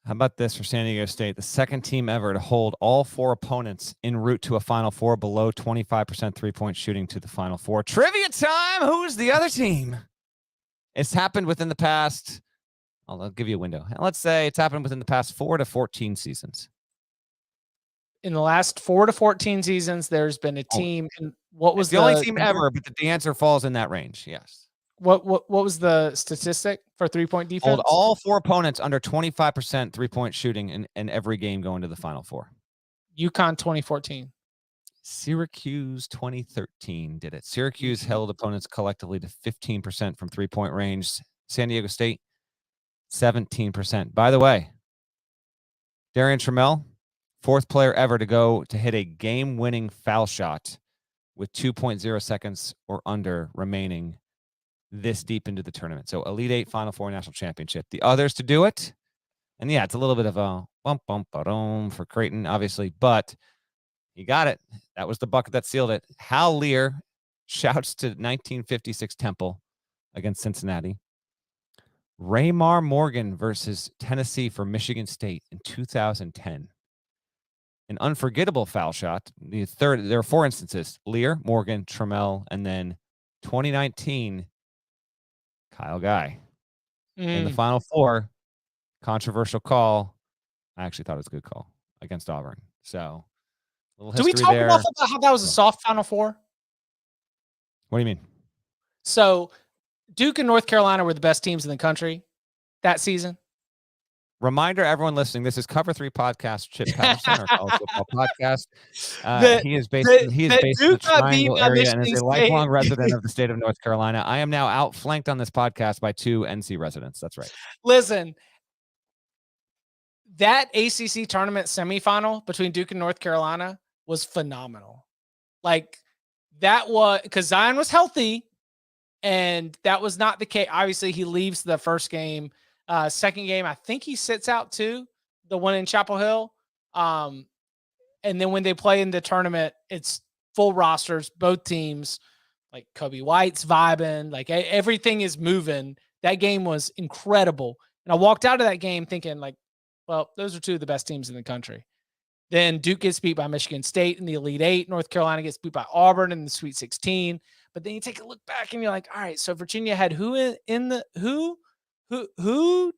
How about this for San Diego State? The second team ever to hold all 4 opponents en route to a Final Four below 25% 3-point shooting to the Final Four. Trivia time! Who's the other team? It's happened within the past, I'll give you a window. Let's say it's happened within the past 4 to 14 seasons. In the last 4 to 14 seasons, there's been a team. And what was the only team ever? But the answer falls in that range. Yes. What was the statistic for 3-point defense? Hold all 4 opponents under 25% 3-point shooting in every game going to the Final Four. UConn 2014. Syracuse 2013 did it. Syracuse held opponents collectively to 15% from 3-point range. San Diego State, 17%. By the way, Darian Trammell, 4th player ever to hit a game-winning foul shot with 2.0 seconds or under remaining this deep into the tournament. So Elite Eight, Final Four, National Championship. The others to do it, and yeah, it's a little bit of a bump for Creighton, obviously, but he got it. That was the bucket that sealed it. Hal Lear shouts to 1956 Temple against Cincinnati. Raymar Morgan versus Tennessee for Michigan State in 2010. An unforgettable foul shot. There are 4 instances: Lear, Morgan, Trammell, and then 2019, Kyle Guy. In the Final Four, controversial call. I actually thought it was a good call against Auburn. So, do we talk enough about how that was a soft Final Four? What do you mean? So, Duke and North Carolina were the best teams in the country that season. Reminder, everyone listening, this is Cover 3 Podcast, Chip Patterson, our college football podcast. He is based in the Triangle area and is a lifelong resident of the state of North Carolina. I am now outflanked on this podcast by 2 NC residents. That's right. Listen, that ACC tournament semifinal between Duke and North Carolina was phenomenal. Like, that was because Zion was healthy, and that was not the case. Obviously, he leaves the first game. Second game, I think he sits out too, the one in Chapel Hill. And then when they play in the tournament, it's full rosters, both teams, like Kobe White's vibing, like everything is moving. That game was incredible. And I walked out of that game thinking, like, well, those are 2 of the best teams in the country. Then Duke gets beat by Michigan State in the Elite Eight. North Carolina gets beat by Auburn in the Sweet 16. But then you take a look back and you're like, all right, so Virginia had who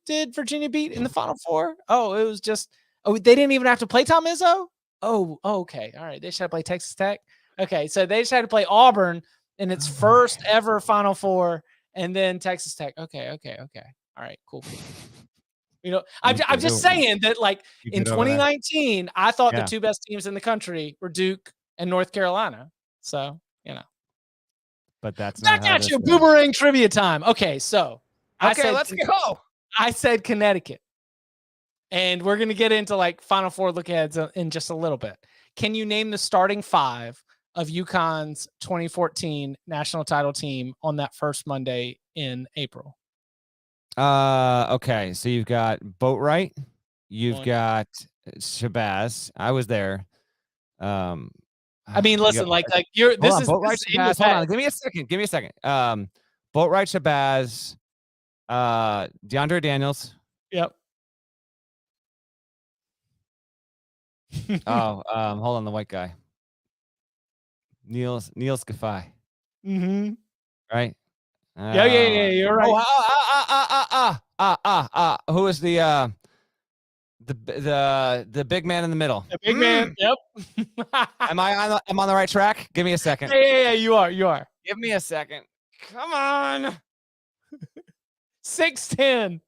did Virginia beat in the Final Four? Oh, it was just, they didn't even have to play Tom Izzo? Oh, okay. All right. They just had to play Texas Tech. Okay. So they just had to play Auburn in its first ever Final Four, and then Texas Tech. Okay. All right, cool. You know, I'm just saying that, like, in 2019, I thought the 2 best teams in the country were Duke and North Carolina. So, you know. But that's back at you, boomerang trivia time. Okay, so let's go. I said Connecticut. And we're going to get into like Final Four look aheads in just a little bit. Can you name the starting 5 of UConn's 2014 national title team on that first Monday in April? Okay, so you've got Boatwright, you've got Shabazz. I was there. I mean, listen, like you're this is Boatwright, Shabazz. Hold on, give me a second. Boatwright, Shabazz, DeAndre Daniels. Yep. Hold on, the white guy. Neil Scafai. Mm-hmm. Right? Yeah, you're right. Who is the big man in the middle? The big man. Yep. I'm on the right track? Give me a second. Yeah, you are. Give me a second. Come on. 6'10".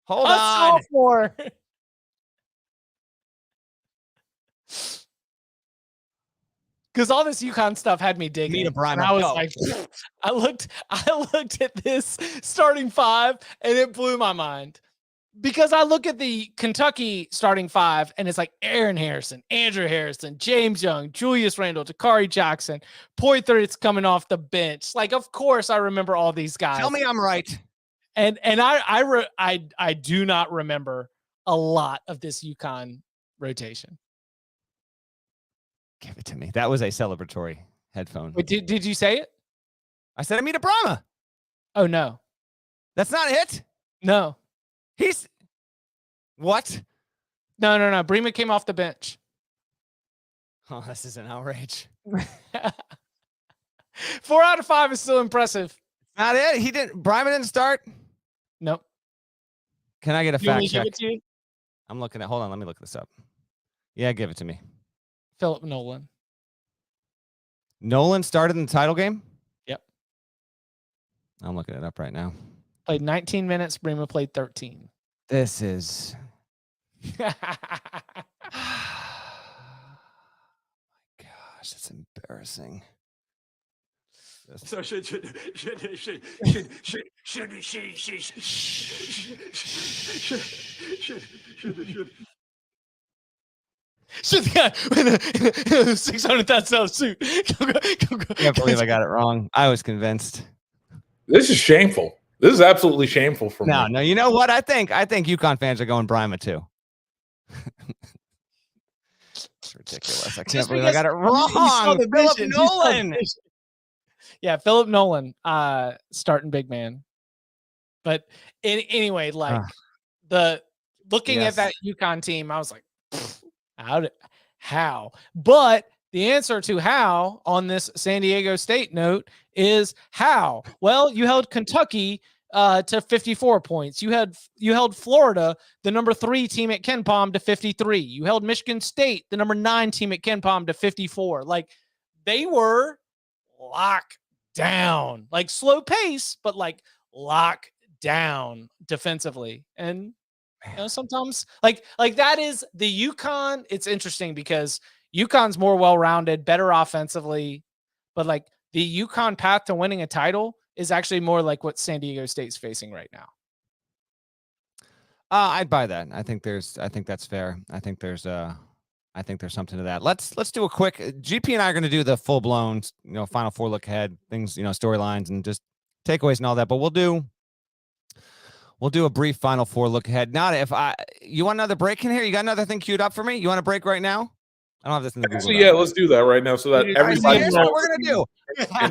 Hold on. Sophomore. Because all this UConn stuff had me digging. And I was like, I looked at this starting 5 and it blew my mind. Because I look at the Kentucky starting 5 and it's like Aaron Harrison, Andrew Harrison, James Young, Julius Randle, Takari Jackson, Poythress coming off the bench. Like, of course I remember all these guys. Tell me I'm right. And I do not remember a lot of this UConn rotation. Give it to me. That was a celebratory headphone. Wait, did you say it? I said Amita Brahma. Oh, no. That's not it? No. He's... What? No. Brema came off the bench. Oh, this is an outrage. 4 out of 5 is still impressive. Not it. Brahma didn't start? Nope. Can I get a fact check? Give it to you? I'm looking at... Hold on. Let me look this up. Yeah, give it to me. Philip Nolan. Nolan started in the title game? Yep. I'm looking it up right now. Played 19 minutes. Brema played 13. This is. Gosh, it's embarrassing. So should Should the guy in a $600,000 suit. I can't believe I got it wrong. I was convinced. This is shameful. This is absolutely shameful for me. No. You know what? I think UConn fans are going Brima too. It's ridiculous. I can't believe I got it wrong. Philip Nolan. Yeah, Philip Nolan, starting big man. But anyway, like looking at that UConn team, I was like, how? But the answer to how on this San Diego State note is how. Well, you held Kentucky to 54 points. You held Florida, the number 3 team at KenPom, to 53. You held Michigan State, the number 9 team at KenPom, to 54. Like, they were locked down, like slow pace, but like lock down defensively. And sometimes like that is the UConn. It's interesting because UConn's more well-rounded, better offensively, but like the UConn path to winning a title is actually more like what San Diego State's facing right now. I'd buy that. I think that's fair. I think there's something to that. Let's do a quick. GP and I are going to do the full blown, Final Four look ahead things, storylines and just takeaways and all that. But we'll do a brief Final Four look ahead. You want another break in here? You got another thing queued up for me? You want a break right now? I don't have this in the Google Actually, yeah, let's do that right now so that everybody Here's knows. what we're going to do.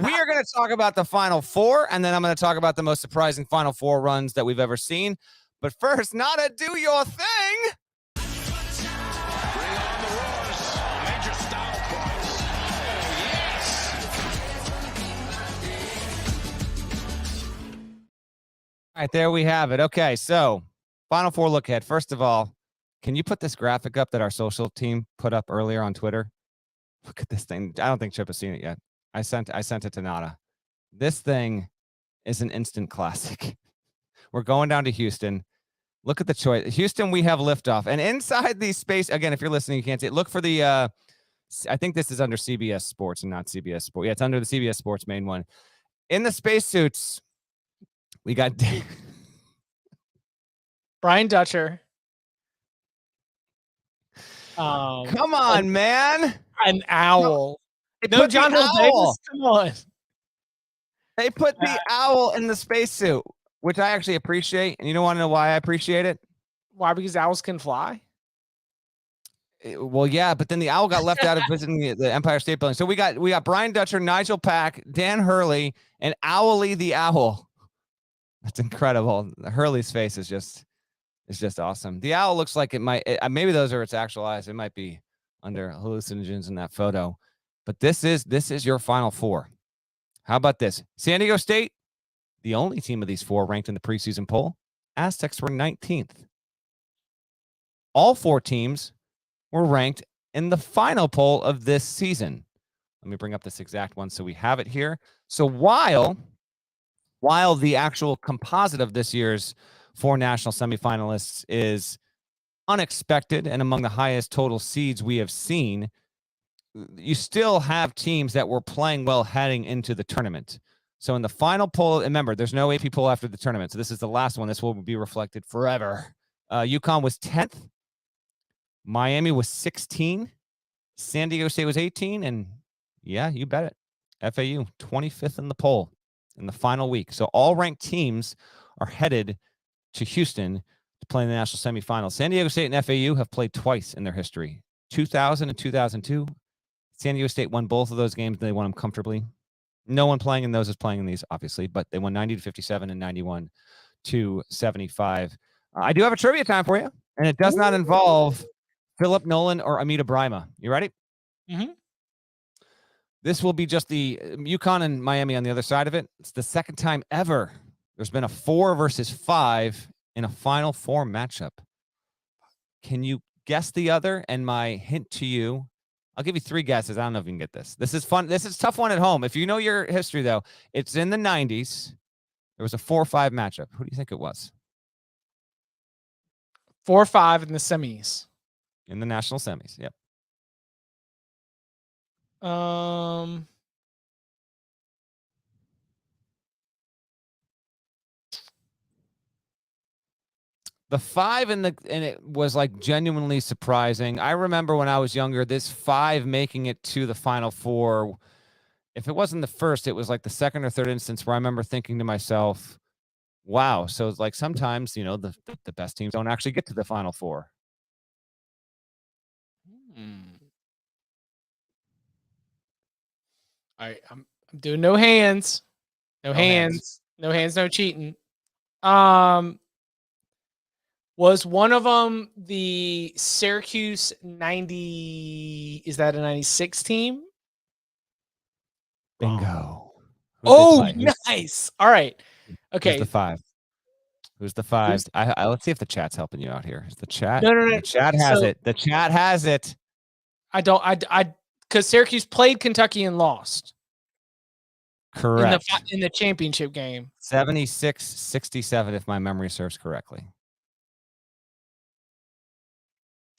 We are going to talk about the Final Four, and then I'm going to talk about the most surprising Final Four runs that we've ever seen. But first, Nada, do your thing. All right, there we have it. Okay, so Final Four look ahead. First of all, can you put this graphic up that our social team put up earlier on Twitter? Look at this thing. I don't think Chip has seen it yet. I sent it to Nada. This thing is an instant classic. We're going down to Houston. Look at the choice. Houston, we have liftoff. And inside the space, again, if you're listening, you can't see it. Look for the, I think this is under CBS Sports and not CBS Sports. Yeah, it's under the CBS Sports main one. In the spacesuits, we got Brian Dutcher. Come on, man. An owl. No, John Hill Davis. Come on. They put the owl in the spacesuit, which I actually appreciate. And you don't want to know why I appreciate it? Why? Because owls can fly? Well, yeah, but then the owl got left out of visiting the Empire State Building. So we got Brian Dutcher, Nigel Pack, Dan Hurley, and Owly the Owl. That's incredible. Hurley's face is just awesome. The owl looks like it might. Maybe those are its actual eyes. It might be under hallucinogens in that photo. But this is your Final Four. How about this? San Diego State, the only team of these 4 ranked in the preseason poll. Aztecs were 19th. All 4 teams were ranked in the final poll of this season. Let me bring up this exact one so we have it here. So while the actual composite of this year's 4 national semifinalists is unexpected and among the highest total seeds we have seen, you still have teams that were playing well heading into the tournament. So in the final poll, remember, there's no AP poll after the tournament. So this is the last one. This will be reflected forever. UConn was 10th. Miami was 16. San Diego State was 18. And yeah, you bet it. FAU, 25th in the poll in the final week. So all ranked teams are headed to Houston to play in the national semifinals. San Diego State and FAU have played twice in their history, 2000 and 2002. San Diego State won both of those games. They won them comfortably. No one playing in those is playing in these, obviously, but they won 90-57 and 91-75. I do have a trivia time for you, and it does not involve Philip Nolan or Amita Brima. You ready? Mm-hmm. This will be just the UConn and Miami on the other side of it. It's the second time ever there's been a 4 versus 5 in a Final Four matchup. Can you guess the other? And my hint to you, I'll give you 3 guesses. I don't know if you can get this. This is fun. This is a tough one at home. If you know your history, though, it's in the 90s. There was a 4-5 matchup. Who do you think it was? 4-5 in the semis. In the national semis. Yep. The 5 and it was like genuinely surprising. I remember when I was younger, this 5 making it to the Final Four. If it wasn't the first, it was like the second or third instance where I remember thinking to myself, wow. So it's like sometimes, you know, the best teams don't actually get to the Final Four. All right, I'm doing no hands. No hands. No hands, no cheating. Was one of them the Syracuse 90? Is that a 96 team? Bingo. Oh, nice. All right. Okay. Who's the 5? Who's the 5? Let's see if the chat's helping you out here. Is the chat? No. The chat has it. The chat has it. Because Syracuse played Kentucky and lost. Correct. In the championship game. 76-67, if my memory serves correctly.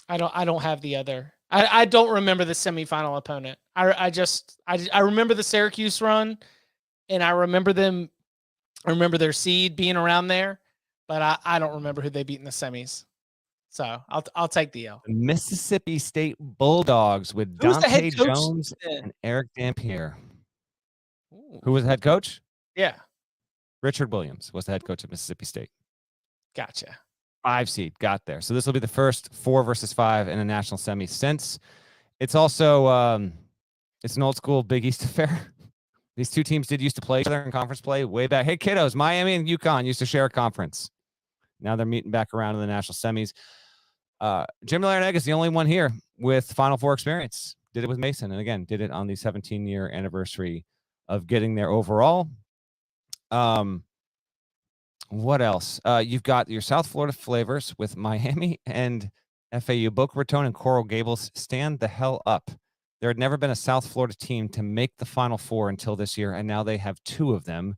I don't have the other. I don't remember the semifinal opponent. I remember the Syracuse run, and I remember their seed being around there, but I don't remember who they beat in the semis. So I'll take the L. The Mississippi State Bulldogs with Dante Jones and Eric Dampier. Ooh. Who was the head coach? Yeah. Richard Williams was the head coach of Mississippi State. Gotcha. 5 seed got there. So this will be the first 4 versus 5 in a national semi since. It's also it's an old school Big East affair. These two teams did used to play each other in conference play way back. Hey, kiddos, Miami and UConn used to share a conference. Now they're meeting back around in the national semis. Jim Larinaga is the only one here with Final Four experience. Did it with Mason, and again, did it on the 17-year anniversary of getting there overall. What else? You've got your South Florida flavors with Miami and FAU. Boca Raton and Coral Gables, stand the hell up. There had never been a South Florida team to make the Final Four until this year, and now they have 2 of them.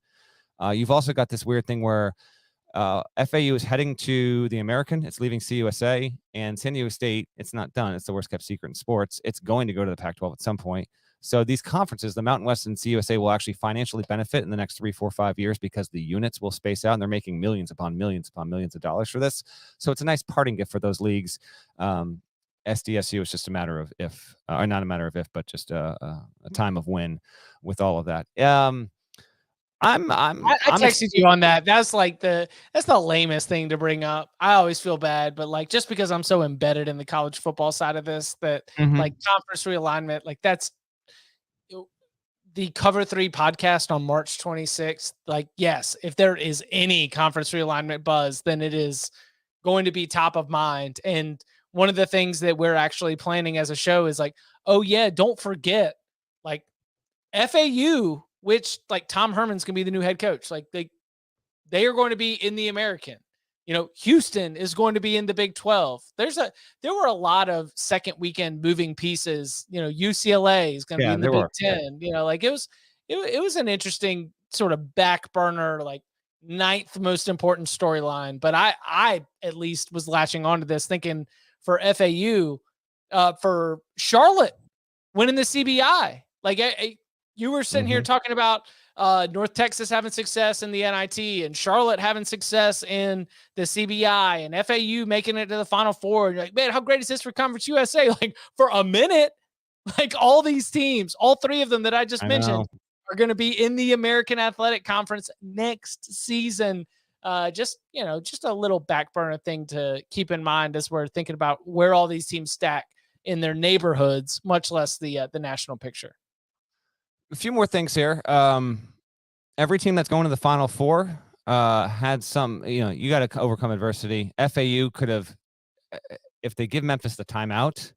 You've also got this weird thing where FAU is heading to the American. It's leaving CUSA, and San Diego State, it's not done. It's the worst kept secret in sports. It's going to go to the Pac-12 at some point. So these conferences, the Mountain West and CUSA, will actually financially benefit in the next 3, 4, 5 years because the units will space out, and they're making millions upon millions upon millions of dollars for this. So it's a nice parting gift for those leagues. SDSU is just a matter of if, or not a matter of if, but just a time of when with all of that. I texted you on that. That's the lamest thing to bring up. I always feel bad, but like just because I'm so embedded in the college football side of this, that like conference realignment, like that's the Cover 3 podcast on March 26th. Like, yes, if there is any conference realignment buzz, then it is going to be top of mind. And one of the things that we're actually planning as a show is like, oh yeah, don't forget like FAU, which like Tom Herman's going to be the new head coach. Like they are going to be in the American. You know, Houston is going to be in the Big 12. There were a lot of second weekend moving pieces. You know, UCLA is going to be in the Big 10. You know, like it was an interesting sort of back burner, like 9th most important storyline. But I at least was latching onto this thinking for FAU, for Charlotte winning the CBI. Like you were sitting here talking about North Texas having success in the NIT and Charlotte having success in the CBI and FAU making it to the Final Four. And you're like, man, how great is this for Conference USA? Like for a minute, like all these teams, all 3 of them that I just mentioned are going to be in the American Athletic Conference next season. Just a little back burner thing to keep in mind as we're thinking about where all these teams stack in their neighborhoods, much less the national picture. A few more things here. Every team that's going to the Final Four had some, you got to overcome adversity. FAU could have, if they give Memphis the timeout,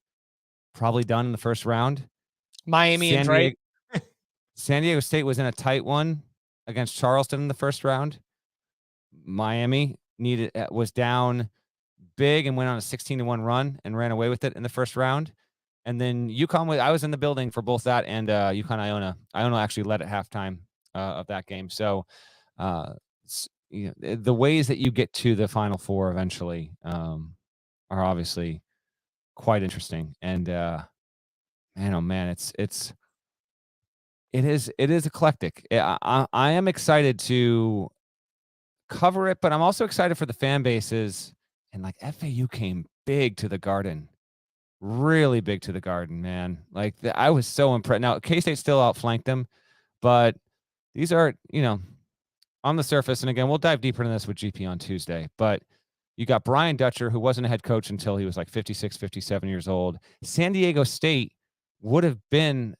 probably done in the first round. Miami and Drake. San Diego State was in a tight one against Charleston in the first round. Miami was down big and went on a 16-1 run and ran away with it in the first round. And then UConn, I was in the building for both that and UConn Iona. Iona actually led at halftime of that game. So the ways that you get to the Final Four eventually are obviously quite interesting. And man, oh man, it is eclectic. I am excited to cover it, but I'm also excited for the fan bases. And like FAU came big to the Garden, really big to the Garden, man. Like I was so impressed. Now K-State still outflanked them, but these are, on the surface. And again, we'll dive deeper into this with GP on Tuesday, but you got Brian Dutcher, who wasn't a head coach until he was like 56, 57 years old. San Diego State would have been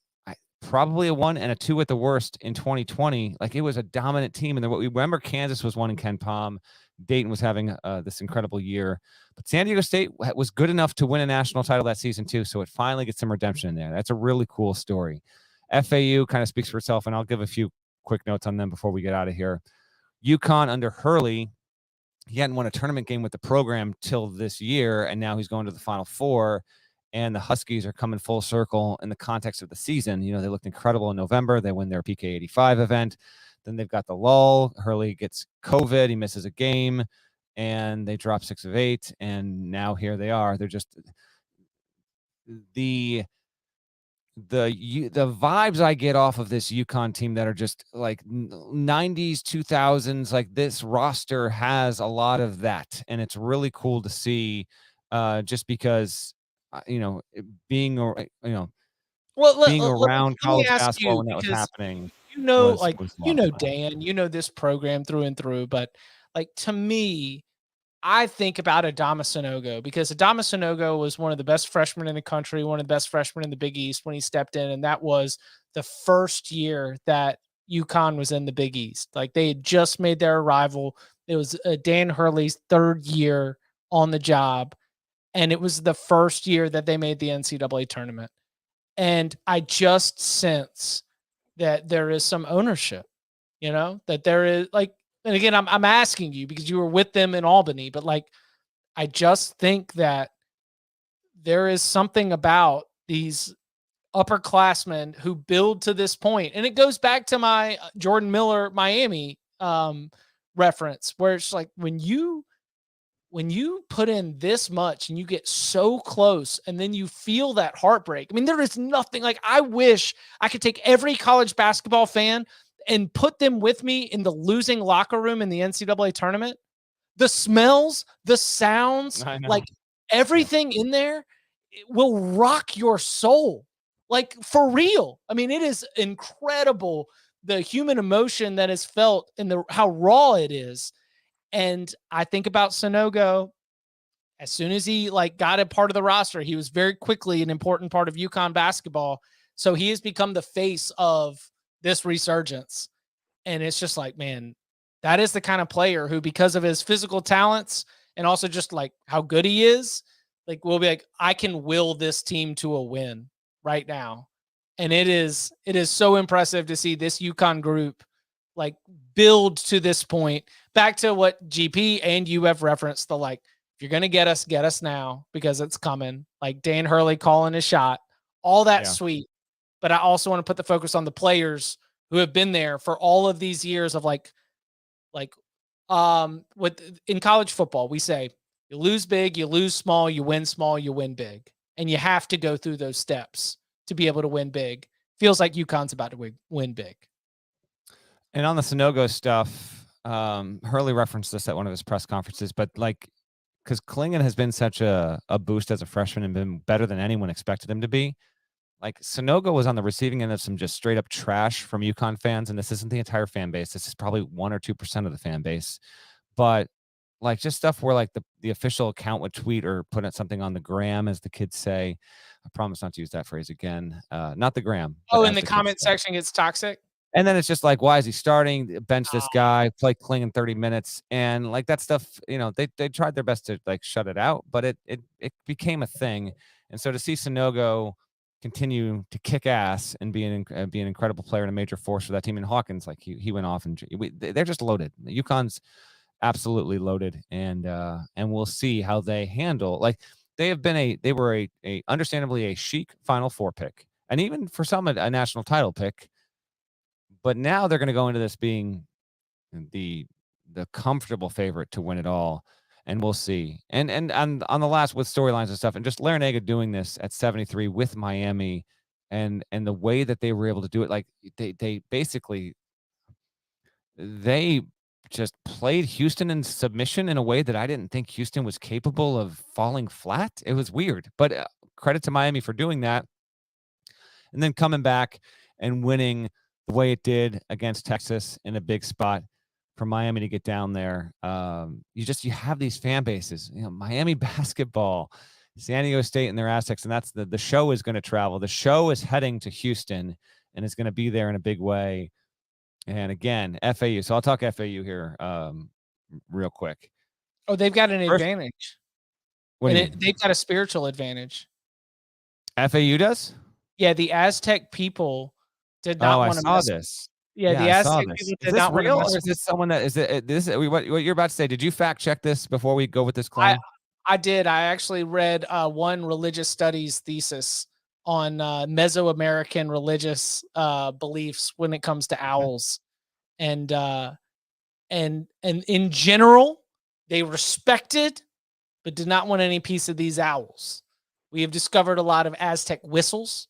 probably a 1 and a 2 at the worst in 2020. Like it was a dominant team. And then what we remember, Kansas was one in Ken Palm. Dayton was having this incredible year, but San Diego State was good enough to win a national title that season too. So it finally gets some redemption in there. That's a really cool story. FAU kind of speaks for itself, and I'll give a few quick notes on them before we get out of here. UConn under Hurley, he hadn't won a tournament game with the program till this year, and now he's going to the Final Four. And the Huskies are coming full circle in the context of the season. They looked incredible in November. They win their PK 85 event. Then they've got the lull. Hurley gets COVID. He misses a game, and they drop 6 of 8. And now here they are. They're just the vibes I get off of this UConn team that are just like 90s, 2000s. Like this roster has a lot of that, and it's really cool to see. Just because. Being around college basketball when that was happening. Dan, this program through and through, but like to me, I think about Adama Sanogo because Adama Sanogo was one of the best freshmen in the country, one of the best freshmen in the Big East when he stepped in, and that was the first year that UConn was in the Big East. Like they had just made their arrival. It was Dan Hurley's 3rd year on the job. And it was the first year that they made the NCAA tournament. And I just sense that there is some ownership, that there is like, and again, I'm asking you because you were with them in Albany, but like, I just think that there is something about these upperclassmen who build to this point. And it goes back to my Jordan Miller, Miami reference, where it's like, when you put in this much and you get so close and then you feel that heartbreak. I mean, there is nothing like I wish I could take every college basketball fan and put them with me in the losing locker room in the NCAA tournament. The smells, the sounds, like everything in there will rock your soul. Like for real. I mean, it is incredible. The human emotion that is felt and how raw it is. And I think about Sanogo. As soon as he got a part of the roster, he was very quickly an important part of UConn basketball. So he has become the face of this resurgence. And it's just like, man, that is the kind of player who, because of his physical talents and also just like how good he is, will be like, I can will this team to a win right now. And it is so impressive to see this UConn group build to this point. Back to what GP and you have referenced, if you're going to get us now because it's coming. Like Dan Hurley calling his shot, all that sweet. But I also want to put the focus on the players who have been there for all of these years of in college football, we say you lose big, you lose small, you win big. And you have to go through those steps to be able to win big. Feels like UConn's about to win big. And on the Sanogo stuff, Hurley referenced this at one of his press conferences, but because Klingon has been such a boost as a freshman and been better than anyone expected him to be, Sanogo was on the receiving end of some just straight up trash from UConn fans. And this isn't the entire fan base. This is probably 1 or 2% of the fan base. But just stuff where the official account would tweet or put something on the gram, as the kids say. I promise not to use that phrase again. Not the gram. Oh, in the comment section gets toxic. And then it's just why is he starting? Bench this guy, play Klingon 30 minutes. And that stuff, they tried their best to shut it out, but it became a thing. And so to see Sanogo continue to kick ass and be an incredible player and a major force for that team, and Hawkins, he went off and they're just loaded. UConn's absolutely loaded, and we'll see how they handle. They were a understandably a chic Final Four pick, and even for some a national title pick. But now they're going to go into this being the the comfortable favorite to win it all. And we'll see. And on the last with storylines and stuff, and just Larinaga doing this at 73 with Miami, and the way that they were able to do it, like they basically they just played Houston in submission in a way that I didn't think Houston was capable of falling flat. It was weird, but credit to Miami for doing that. And then coming back and winning the way it did against Texas in a big spot for Miami to get down there. You have these fan bases, Miami basketball, San Diego State and their Aztecs. And that's the show is going to travel. The show is heading to Houston and it's going to be there in a big way. And again, FAU. So I'll talk FAU here real quick. Oh, they've got an advantage. They've got a spiritual advantage. FAU does? Yeah, the Aztec people did not want to mess this. Yeah, the Aztec people did not want to mess with this. Is this someone that is it? This what you're about to say? Did you fact check this before we go with this claim? I did. I actually read one religious studies thesis on Mesoamerican religious beliefs when it comes to owls, and in general, they respected but did not want any piece of these owls. We have discovered a lot of Aztec whistles,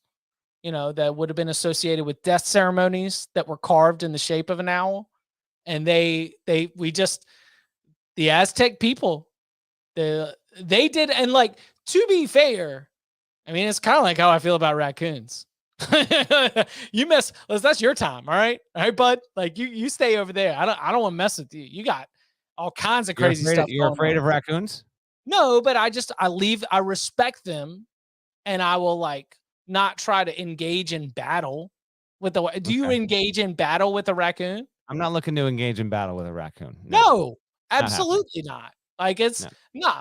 that would have been associated with death ceremonies that were carved in the shape of an owl. And the Aztec people, they did. And like, to be fair, I mean, it's kind of like how I feel about raccoons. That's your time. All right, bud. Like you stay over there. I don't want to mess with you. You got all kinds of crazy stuff. You're afraid of raccoons? No, but I respect them, and I will not try to engage in battle with the. Do you engage in battle with a raccoon? I'm not looking to engage in battle with a raccoon. No, absolutely not. Like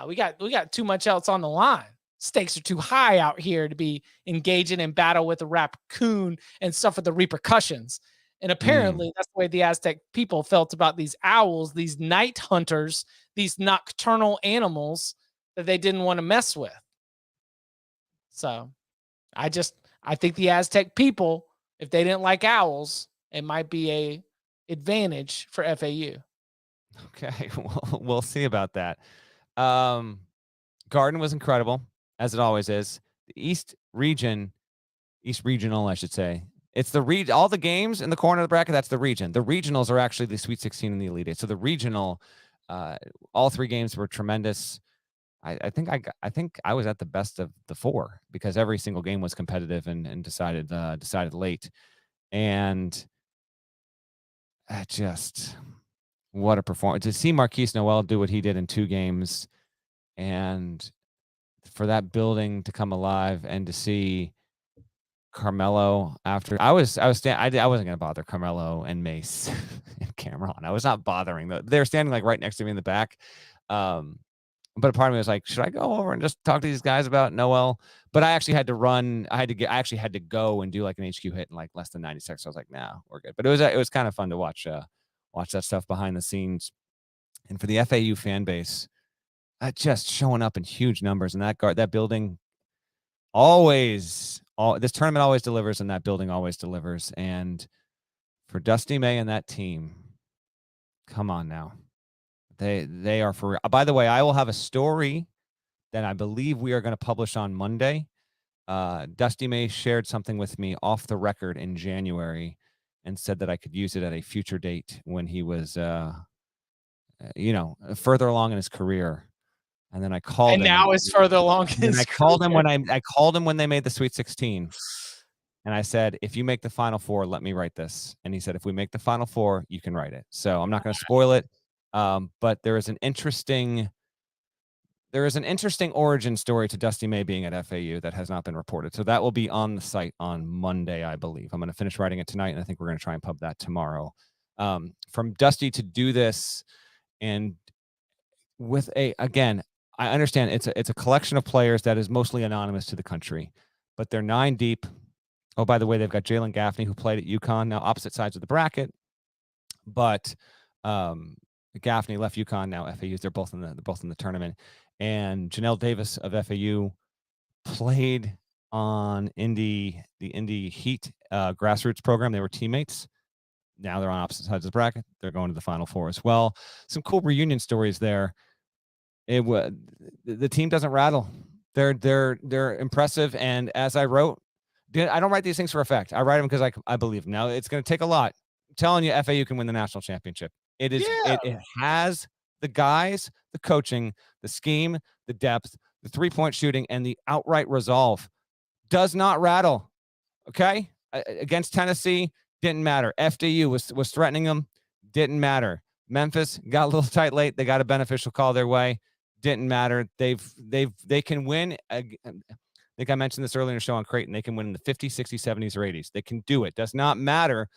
we got too much else on the line. Stakes are too high out here to be engaging in battle with a raccoon and suffer the repercussions. And apparently that's the way the Aztec people felt about these owls, these night hunters, these nocturnal animals that they didn't want to mess with. So I think the Aztec people, if they didn't like owls, it might be a advantage for FAU. Okay, we'll see about that. Garden was incredible, as it always is. The East Regional, I should say. It's the all the games in the corner of the bracket, that's the region. The regionals are actually the Sweet 16 and the Elite Eight. So the regional, all three games were tremendous. I think I was at the best of the four because every single game was competitive and decided late. And just what a performance to see Marquise Noel do what he did in 2 games, and for that building to come alive, and to see Carmelo after I wasn't going to bother Carmelo and Mace and Cameron. I was not bothering them. They're standing like right next to me in the back. But a part of me was like, should I go over and just talk to these guys about Noel? But I actually had to run. I actually had to go and do like an HQ hit in like less than 90 seconds. So I was like, nah, we're good. But it was kind of fun to watch that stuff behind the scenes. And for the FAU fan base, just showing up in huge numbers, and that building this tournament always delivers, and that building always delivers. And for Dusty May and that team, come on now. They are for real. By the way, I will have a story that I believe we are going to publish on Monday. Dusty May shared something with me off the record in January and said that I could use it at a future date when he was, further along in his career. And then I called him. And now it's further along. And I called him I called him when they made the Sweet 16. And I said, if you make the Final Four, let me write this. And he said, if we make the Final Four, you can write it. So I'm not going to spoil it. But there is an interesting origin story to Dusty May being at FAU that has not been reported. So that will be on the site on Monday, I believe. I'm going to finish writing it tonight, and I think we're going to try and pub that tomorrow. From Dusty to do this, and with again, I understand it's a collection of players that is mostly anonymous to the country, but they're 9 deep. Oh, by the way, they've got Jalen Gaffney, who played at UConn, now opposite sides of the bracket, but Gaffney left UConn, now FAU. They're both in the tournament. And Janelle Davis of FAU played on the Indy Heat grassroots program. They were teammates. Now they're on opposite sides of the bracket. They're going to the Final Four as well. Some cool reunion stories there. The team doesn't rattle. They're impressive. And as I wrote, I don't write these things for effect. I write them because I believe them. Now it's going to take a lot. I'm telling you, FAU can win the national championship. It has the guys, the coaching, the scheme, the depth, the 3-point shooting, and the outright resolve. Does not rattle. Okay, against Tennessee didn't matter. FDU was threatening them. Didn't matter. Memphis got a little tight late. They got a beneficial call their way. Didn't matter. They can win. I think I mentioned this earlier in the show on Creighton. They can win in the 50s, 60s, 70s, or 80s. They can do it. Does not matter.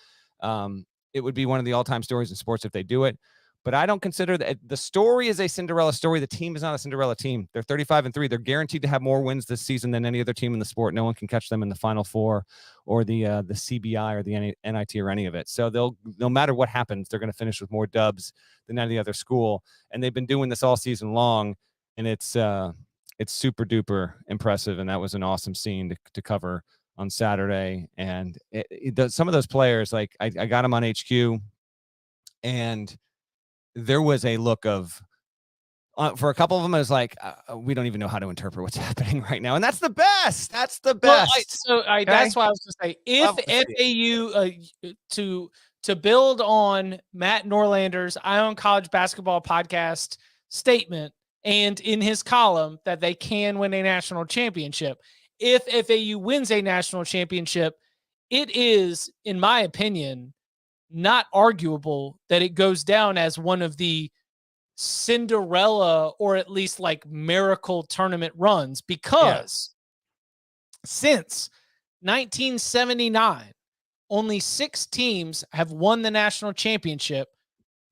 It would be one of the all-time stories in sports if they do it. But I don't consider that the story is a Cinderella story. The team is not a Cinderella team. They're 35-3. They're guaranteed to have more wins this season than any other team in the sport. No one can catch them in the Final Four or the CBI or the NIT or any of it. So no matter what happens, they're going to finish with more dubs than any other school. And they've been doing this all season long, and it's super duper impressive. And that was an awesome scene to cover on Saturday. And some of those players, like I got them on HQ, and there was a look of, for a couple of them, it was like, we don't even know how to interpret what's happening right now. And that's the best. That's the best. Well, that's why I was going to say, if FAU, to build on Matt Norlander's Eye on College Basketball podcast statement, and in his column that they can win a national championship, if FAU wins a national championship, it is, in my opinion, not arguable that it goes down as one of the Cinderella or at least like miracle tournament runs, because since 1979, only 6 teams have won the national championship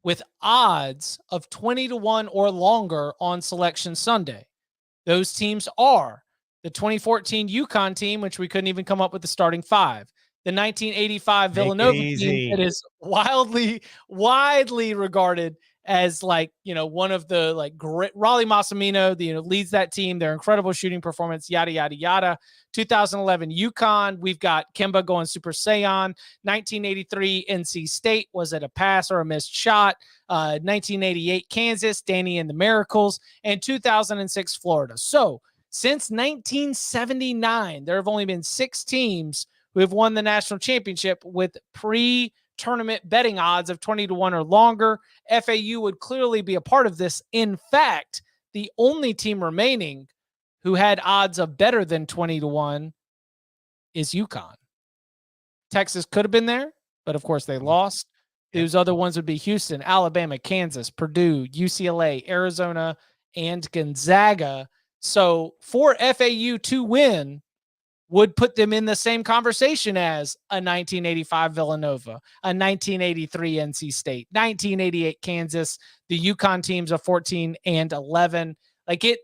with odds of 20-1 or longer on Selection Sunday. Those teams are the 2014 UConn team, which we couldn't even come up with the starting 5. The 1985 Villanova team that is widely regarded as one of the great. Raleigh Massimino, leads that team. Their incredible shooting performance, yada, yada, yada. 2011 UConn, we've got Kemba going Super Saiyan. 1983 NC State, was it a pass or a missed shot? 1988 Kansas, Danny and the Miracles, and 2006 Florida. So since 1979, there have only been 6 teams who have won the national championship with pre-tournament betting odds of 20-1 or longer. FAU would clearly be a part of this. In fact, the only team remaining who had odds of better than 20-1 is UConn. Texas could have been there, but of course they lost. Those other ones would be Houston, Alabama, Kansas, Purdue, UCLA, Arizona, and Gonzaga. So for FAU to win would put them in the same conversation as a 1985 Villanova, a 1983 NC State, 1988 Kansas, the UConn teams of 14 and 11. Like it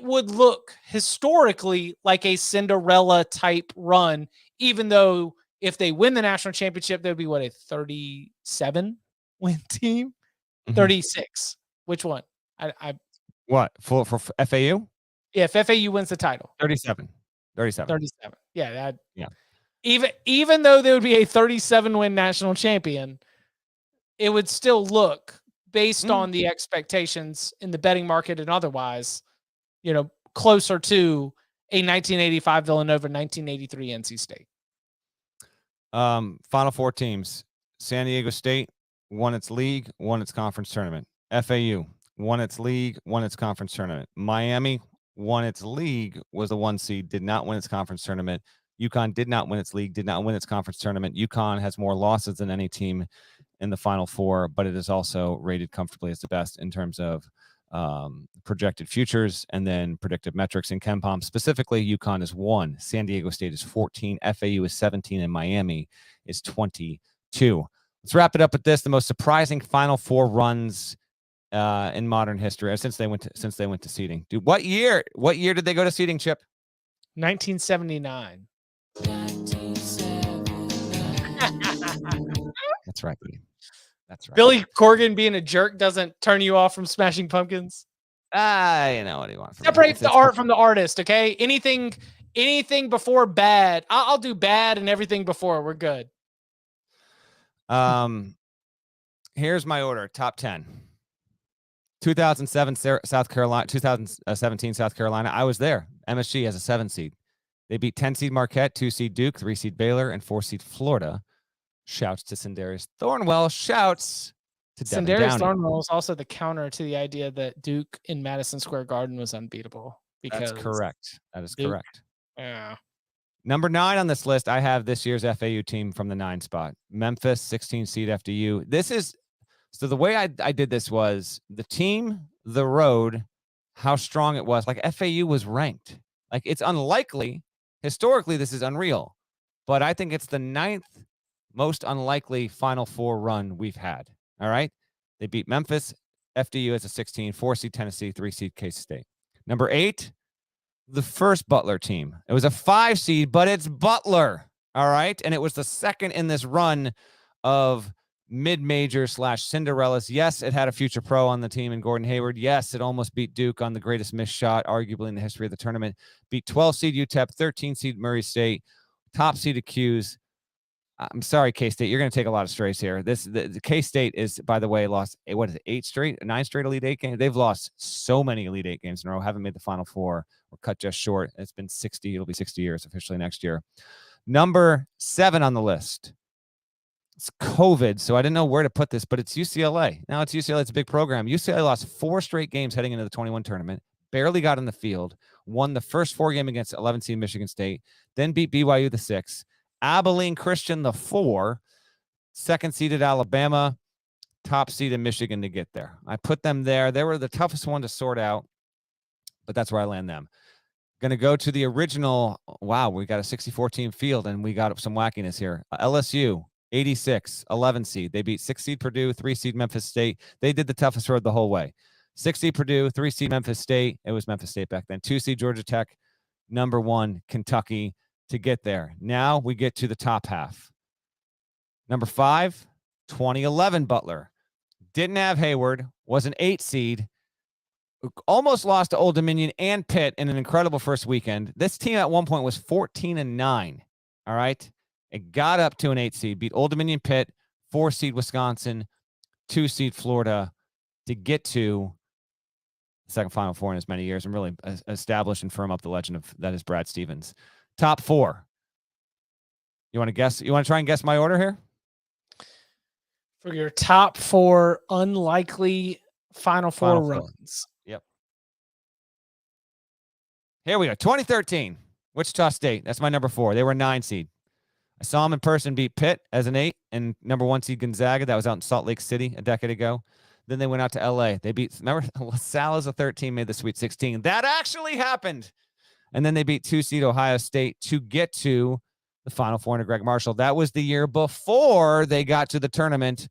would look historically like a Cinderella type run, even though if they win the national championship, there'd be a 37 win team, 36. Which one? What for FAU? Yeah, if FAU wins the title, 37. Yeah, Even though there would be a 37-win national champion, it would still look, based on the expectations in the betting market and otherwise, closer to a 1985 Villanova, 1983 NC State. Final 4 teams. San Diego State won its league, won its conference tournament. FAU won its league, won its conference tournament. Miami won its league, was the 1 seed, did not win its conference tournament. UConn did not win its league, did not win its conference tournament. UConn has more losses than any team in the Final Four, but it is also rated comfortably as the best in terms of projected futures and then predictive metrics. In KenPom specifically, UConn is 1, San Diego State is 14, FAU is 17, and Miami is 22. Let's wrap it up with this: the most surprising Final Four runs in modern history since they went to seeding. Dude, what year did they go to seeding, Chip? 1979. That's right, buddy. That's right. Billy Corgan being a jerk doesn't turn you off from Smashing Pumpkins. You know what do you want? Separate the art from the artist, okay? Anything before bad. I'll do bad, and everything before, we're good. Here's my order. Top 10. 2007 South Carolina, 2017 South Carolina. I was there. MSG as a 7 seed. They beat 10 seed Marquette, 2 seed Duke, 3 seed Baylor, and 4 seed Florida. Shouts to Sindarius Thornwell. Shouts to Devin Sindarius Downey. Thornwell was also the counter to the idea that Duke in Madison Square Garden was unbeatable. That's correct. That is Duke, correct. Yeah. Number 9 on this list, I have this year's FAU team from the 9 spot. Memphis, 16 seed FDU. This is, so the way I did this was the team, the road, how strong it was. Like FAU was ranked. Like it's unlikely. Historically, this is unreal. But I think it's the 9th most unlikely Final Four run we've had. All right. They beat Memphis, FDU as a 16, 4 seed Tennessee, 3 seed K-State. Number 8, the first Butler team. It was a 5 seed, but it's Butler. All right. And it was the second in this run of mid-major / Cinderellas. Yes, it had a future pro on the team in Gordon Hayward. Yes, it almost beat Duke on the greatest missed shot, arguably in the history of the tournament. Beat 12 seed UTEP, 13 seed Murray State, top seed Accuse. I'm sorry, K-State. You're going to take a lot of strays here. The K-State is, by the way, lost, 9 straight Elite 8 games. They've lost so many Elite 8 games in a row, haven't made the Final Four, or cut just short. It's been 60. It'll be 60 years officially next year. Number 7 on the list. It's COVID, so I didn't know where to put this, but it's UCLA. Now it's UCLA. It's a big program. UCLA lost 4 straight games heading into the 21 tournament, barely got in the field, won the first 4 game against 11 seed Michigan State, then beat BYU the 6, Abilene Christian the 4, 2nd seeded Alabama, top seeded Michigan to get there. I put them there. They were the toughest one to sort out, but that's where I land them. Going to go to the original. Wow, we got a 64 team field, and we got some wackiness here. LSU. 86, 11 seed. They beat 6 seed Purdue, 3 seed Memphis State. They did the toughest road the whole way. 6 seed Purdue, 3 seed Memphis State. It was Memphis State back then. 2 seed Georgia Tech, number 1 Kentucky to get there. Now we get to the top half. Number 5, 2011 Butler. Didn't have Hayward, was an 8 seed. Almost lost to Old Dominion and Pitt in an incredible first weekend. This team at one point was 14-9. All right. It got up to an 8 seed, beat Old Dominion Pitt, 4 seed Wisconsin, 2 seed Florida to get to the second Final Four in as many years and really establish and firm up the legend of that is Brad Stevens. Top 4. You want to guess? You want to try and guess my order here? For your top 4 unlikely Final Four runs. Yep. Here we go. 2013, Wichita State. That's my number 4. They were a 9 seed. I saw him in person beat Pitt as an 8 and number 1 seed Gonzaga. That was out in Salt Lake City a decade ago. Then they went out to LA. They beat, remember, LaSalle as a 13 made the Sweet 16. That actually happened. And then they beat 2 seed Ohio State to get to the Final Four under Greg Marshall. That was the year before they got to the tournament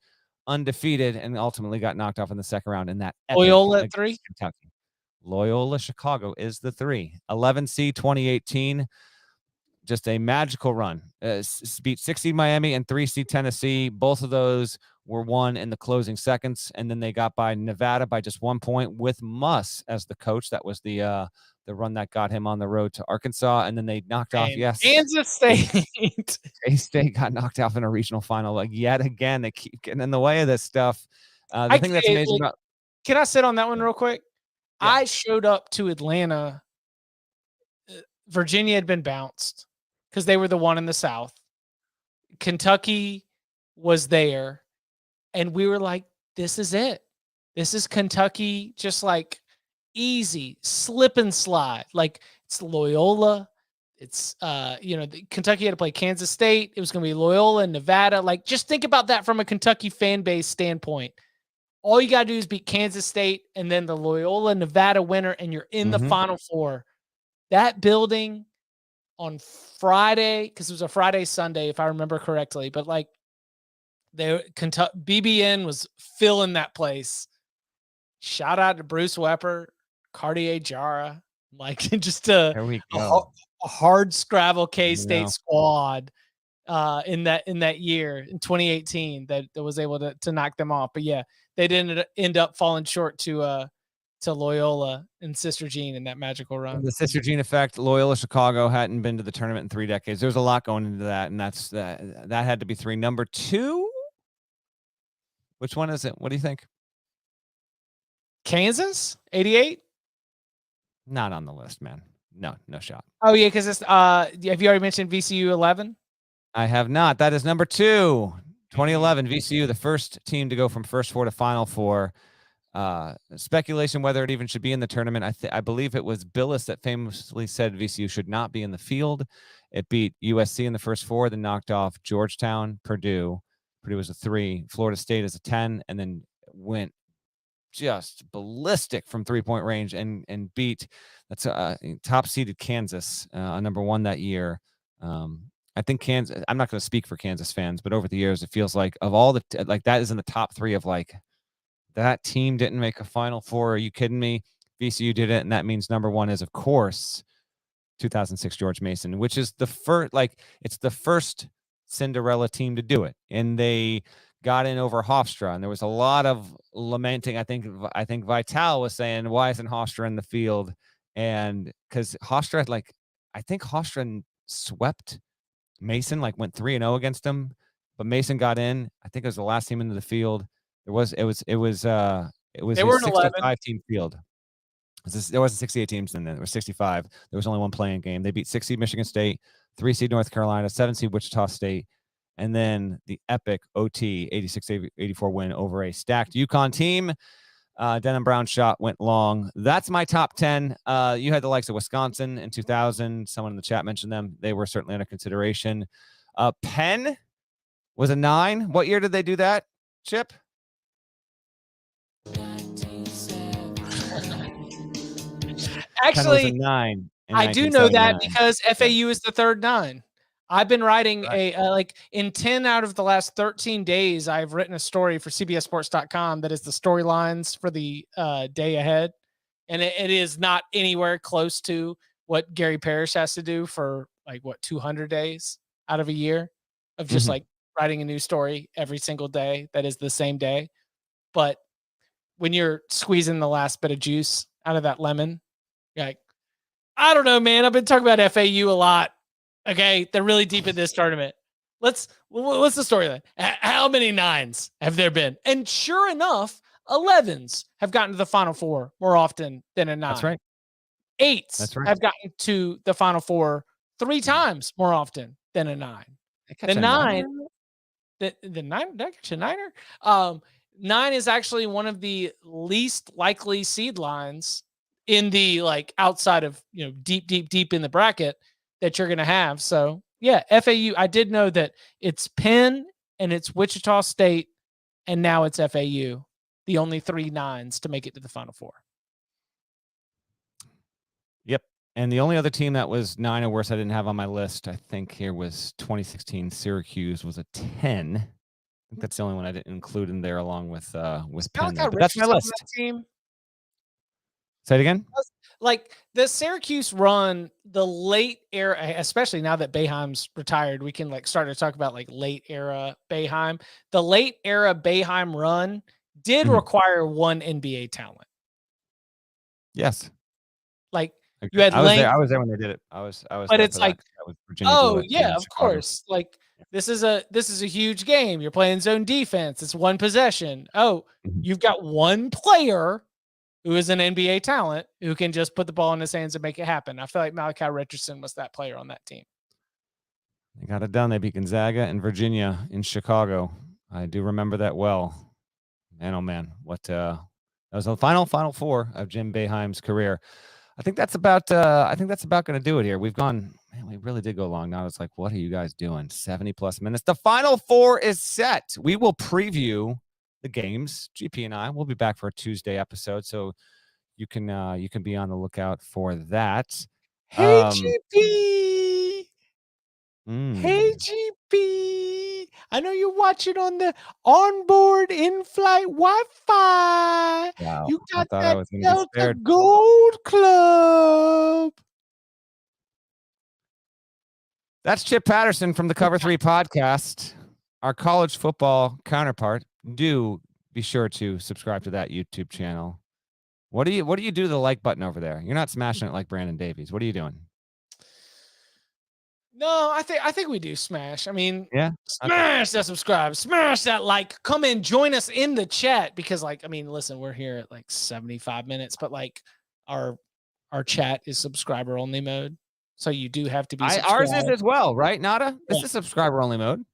undefeated and ultimately got knocked off in the second round in that. Loyola at 3. Kentucky. Loyola Chicago is the 3. 11 seed 2018. Just a magical run. Beat 6 seed Miami and 3 seed Tennessee. Both of those were won in the closing seconds, and then they got by Nevada by just 1 point with Muss as the coach. That was the run that got him on the road to Arkansas, and then they knocked off. Yes, Kansas State. K-State got knocked off in a regional final. Like yet again, they keep getting in the way of this stuff. The thing that's amazing about. Can I sit on that one real quick? Yeah. I showed up to Atlanta. Virginia had been bounced because they were the one in the South. Kentucky was there. And we were like, this is it. This is Kentucky, just like easy, slip and slide. Like it's Loyola. It's, Kentucky had to play Kansas State. It was going to be Loyola and Nevada. Like just think about that from a Kentucky fan base standpoint. All you got to do is beat Kansas State and then the Loyola Nevada winner, and you're in the Final Four. That building on Friday, because it was a Friday, Sunday, if I remember correctly, but like BBN was filling that place. Shout out to Bruce Wepper, Cartier Jara, like just a hard scrabble K-State squad in that year in 2018 that was able to knock them off. But yeah, they didn't end up falling short to Loyola and Sister Jean in that magical run. The Sister Jean effect. Loyola Chicago hadn't been to the tournament in 3 decades. There's a lot going into that, and that had to be 3. Number 2, Which one is it? What do you think? Kansas 88. Not on the list, man. No shot. Oh yeah, because it's have you already mentioned VCU 11? I have not. That is number 2. 2011 VCU, the first team to go from first four to final four. Speculation whether it even should be in the tournament. I believe it was Billis that famously said VCU should not be in the field. It beat USC in the first four, then knocked off Georgetown, Purdue. Purdue was a 3, Florida State as a 10, and then went just ballistic from 3-point range and beat that's top seeded Kansas, number 1 that year. I think Kansas. I'm not going to speak for Kansas fans, but over the years, it feels like of all the like that is in the top 3 of like that team didn't make a Final Four. Are you kidding me? VCU did it, and that means number 1 is of course 2006 George Mason, which is the first. Like it's the first Cinderella team to do it, and they got in over Hofstra, and there was a lot of lamenting. I think Vital was saying, "Why isn't Hofstra in the field?" And because Hofstra, I think Hofstra swept Mason, went 3-0 against him, but Mason got in. I think it was the last team into the field. It was They a were an 65 team field. There wasn't 68 teams then. There was 65. There was only one playing game. They beat 6 seed Michigan State, 3 seed North Carolina, 7 seed Wichita State, and then the epic OT 86-84 win over a stacked UConn team. Denham Brown shot went long. That's my top 10. You had the likes of Wisconsin in 2000. Someone in the chat mentioned them. They were certainly under consideration. Penn was a 9. What year did they do that, Chip? Actually, 9 I do know that because FAU is the third 9. I've been writing in 10 out of the last 13 days, I've written a story for CBSSports.com that is the storylines for the day ahead. And it is not anywhere close to what Gary Parrish has to do for 200 days out of a year of just writing a new story every single day. That is the same day. But when you're squeezing the last bit of juice out of that lemon, you're like, I don't know, man. I've been talking about FAU a lot. Okay, they're really deep in this tournament. What's the storyline? How many 9s have there been? And sure enough, 11s have gotten to the Final Four more often than a 9. That's right. 8s have gotten to the Final Four 3 times more often than a 9. The 9, the 9, did I catch a 9er? 9 is actually one of the least likely seed lines in the outside of deep in the bracket that you're going to have. So yeah, FAU, I did know that it's Penn and it's Wichita State, and now it's FAU, the only 3 9s to make it to the Final Four. Yep. And the only other team that was 9 or worse I didn't have on my list, I think here was 2016 Syracuse was a 10. I think that's the only one I didn't include in there along with Penn. But that's my list. Team. Say it again. The Syracuse run, the late era, especially now that Boeheim's retired, we can start to talk about late era Boeheim. The late era Boeheim run did require one NBA talent. Yes. You had I was there when they did it. I was. But it's Virginia of course. This is a huge game. You're playing zone defense. It's one possession. Oh, you've got one player who is an NBA talent who can just put the ball in his hands and make it happen. I feel like Malachi Richardson was that player on that team. They got it done. They beat Gonzaga and Virginia in Chicago. I do remember that well. Man, oh man, that was the final four of Jim Boeheim's career. I think that's about going to do it here. We've gone, man, we really did go long. Now it's what are you guys doing? 70+ minutes. The Final Four is set. We will preview the games. GP and I will be back for a Tuesday episode, so you can be on the lookout for that. Hey GP. Hey GP. I know you're watching on the onboard in-flight Wi-Fi. Wow, You got that Delta Gold Club. That's Chip Patterson from the Cover 3 podcast, our college football counterpart. Do be sure to subscribe to that YouTube channel. What do you do to the like button over there? You're not smashing it like Brandon Davies. What are you doing? No, I think we do smash. I mean, Yeah. smash that subscribe, smash that like, come in, join us in the chat because like, I mean, listen, we're here at like 75 minutes, but like our chat is subscriber only mode. So you do have to be Ours is subscribed. as well, right? Nada? This Yeah. is subscriber only mode.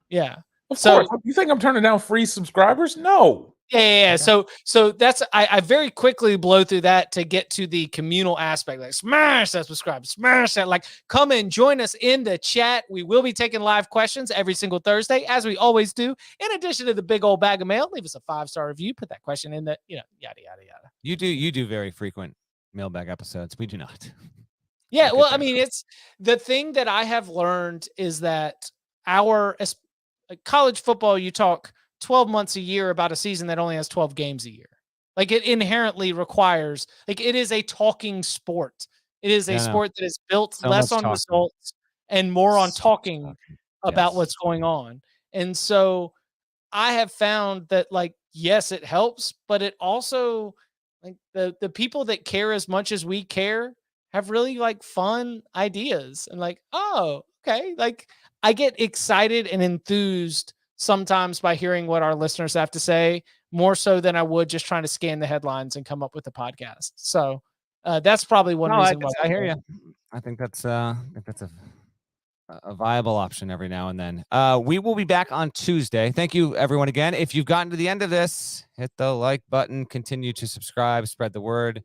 Yeah. Of So course. You think I'm turning down free subscribers? No. yeah. Okay. So that's I very quickly blow through that to get to the communal aspect. Like smash that subscribe, smash that. Like come and join us in the chat. We will be taking live questions every single Thursday, as we always do. In addition to the big old bag of mail, leave us a 5-star review. Put that question in the yada yada yada. You do very frequent mailbag episodes. We do not. Yeah. We'll Well, get I there. mean, it's the thing that I have learned is that college football, you talk 12 months a year about a season that only has 12 games a year. Like it inherently requires, like it is a talking sport. It is a sport that is built So less much on talking. results and more on So much talking talking. about Yes. what's going on. And so I have found that like, yes, it helps, but it also like the people that care as much as we care have really like fun ideas and like, oh, okay. Like I get excited and enthused sometimes by hearing what our listeners have to say, more so than I would just trying to scan the headlines and come up with a podcast. So that's probably one No, reason why. I hear you. I think that's a viable option every now and then. We will be back on Tuesday. Thank you, everyone, again. If you've gotten to the end of this, hit the like button, continue to subscribe, spread the word.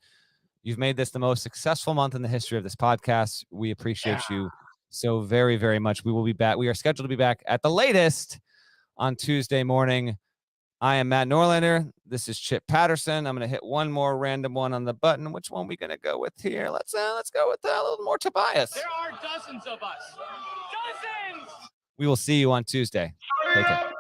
You've made this the most successful month in the history of this podcast. We appreciate you so very, very much. We will be back. We are scheduled to be back at the latest on Tuesday morning. I am Matt Norlander. This is Chip Patterson. I'm going to hit one more random one on the button. Which one are we going to go with here? Let's go with a little more Tobias. There are dozens of us. Dozens! We will see you on Tuesday. Take care.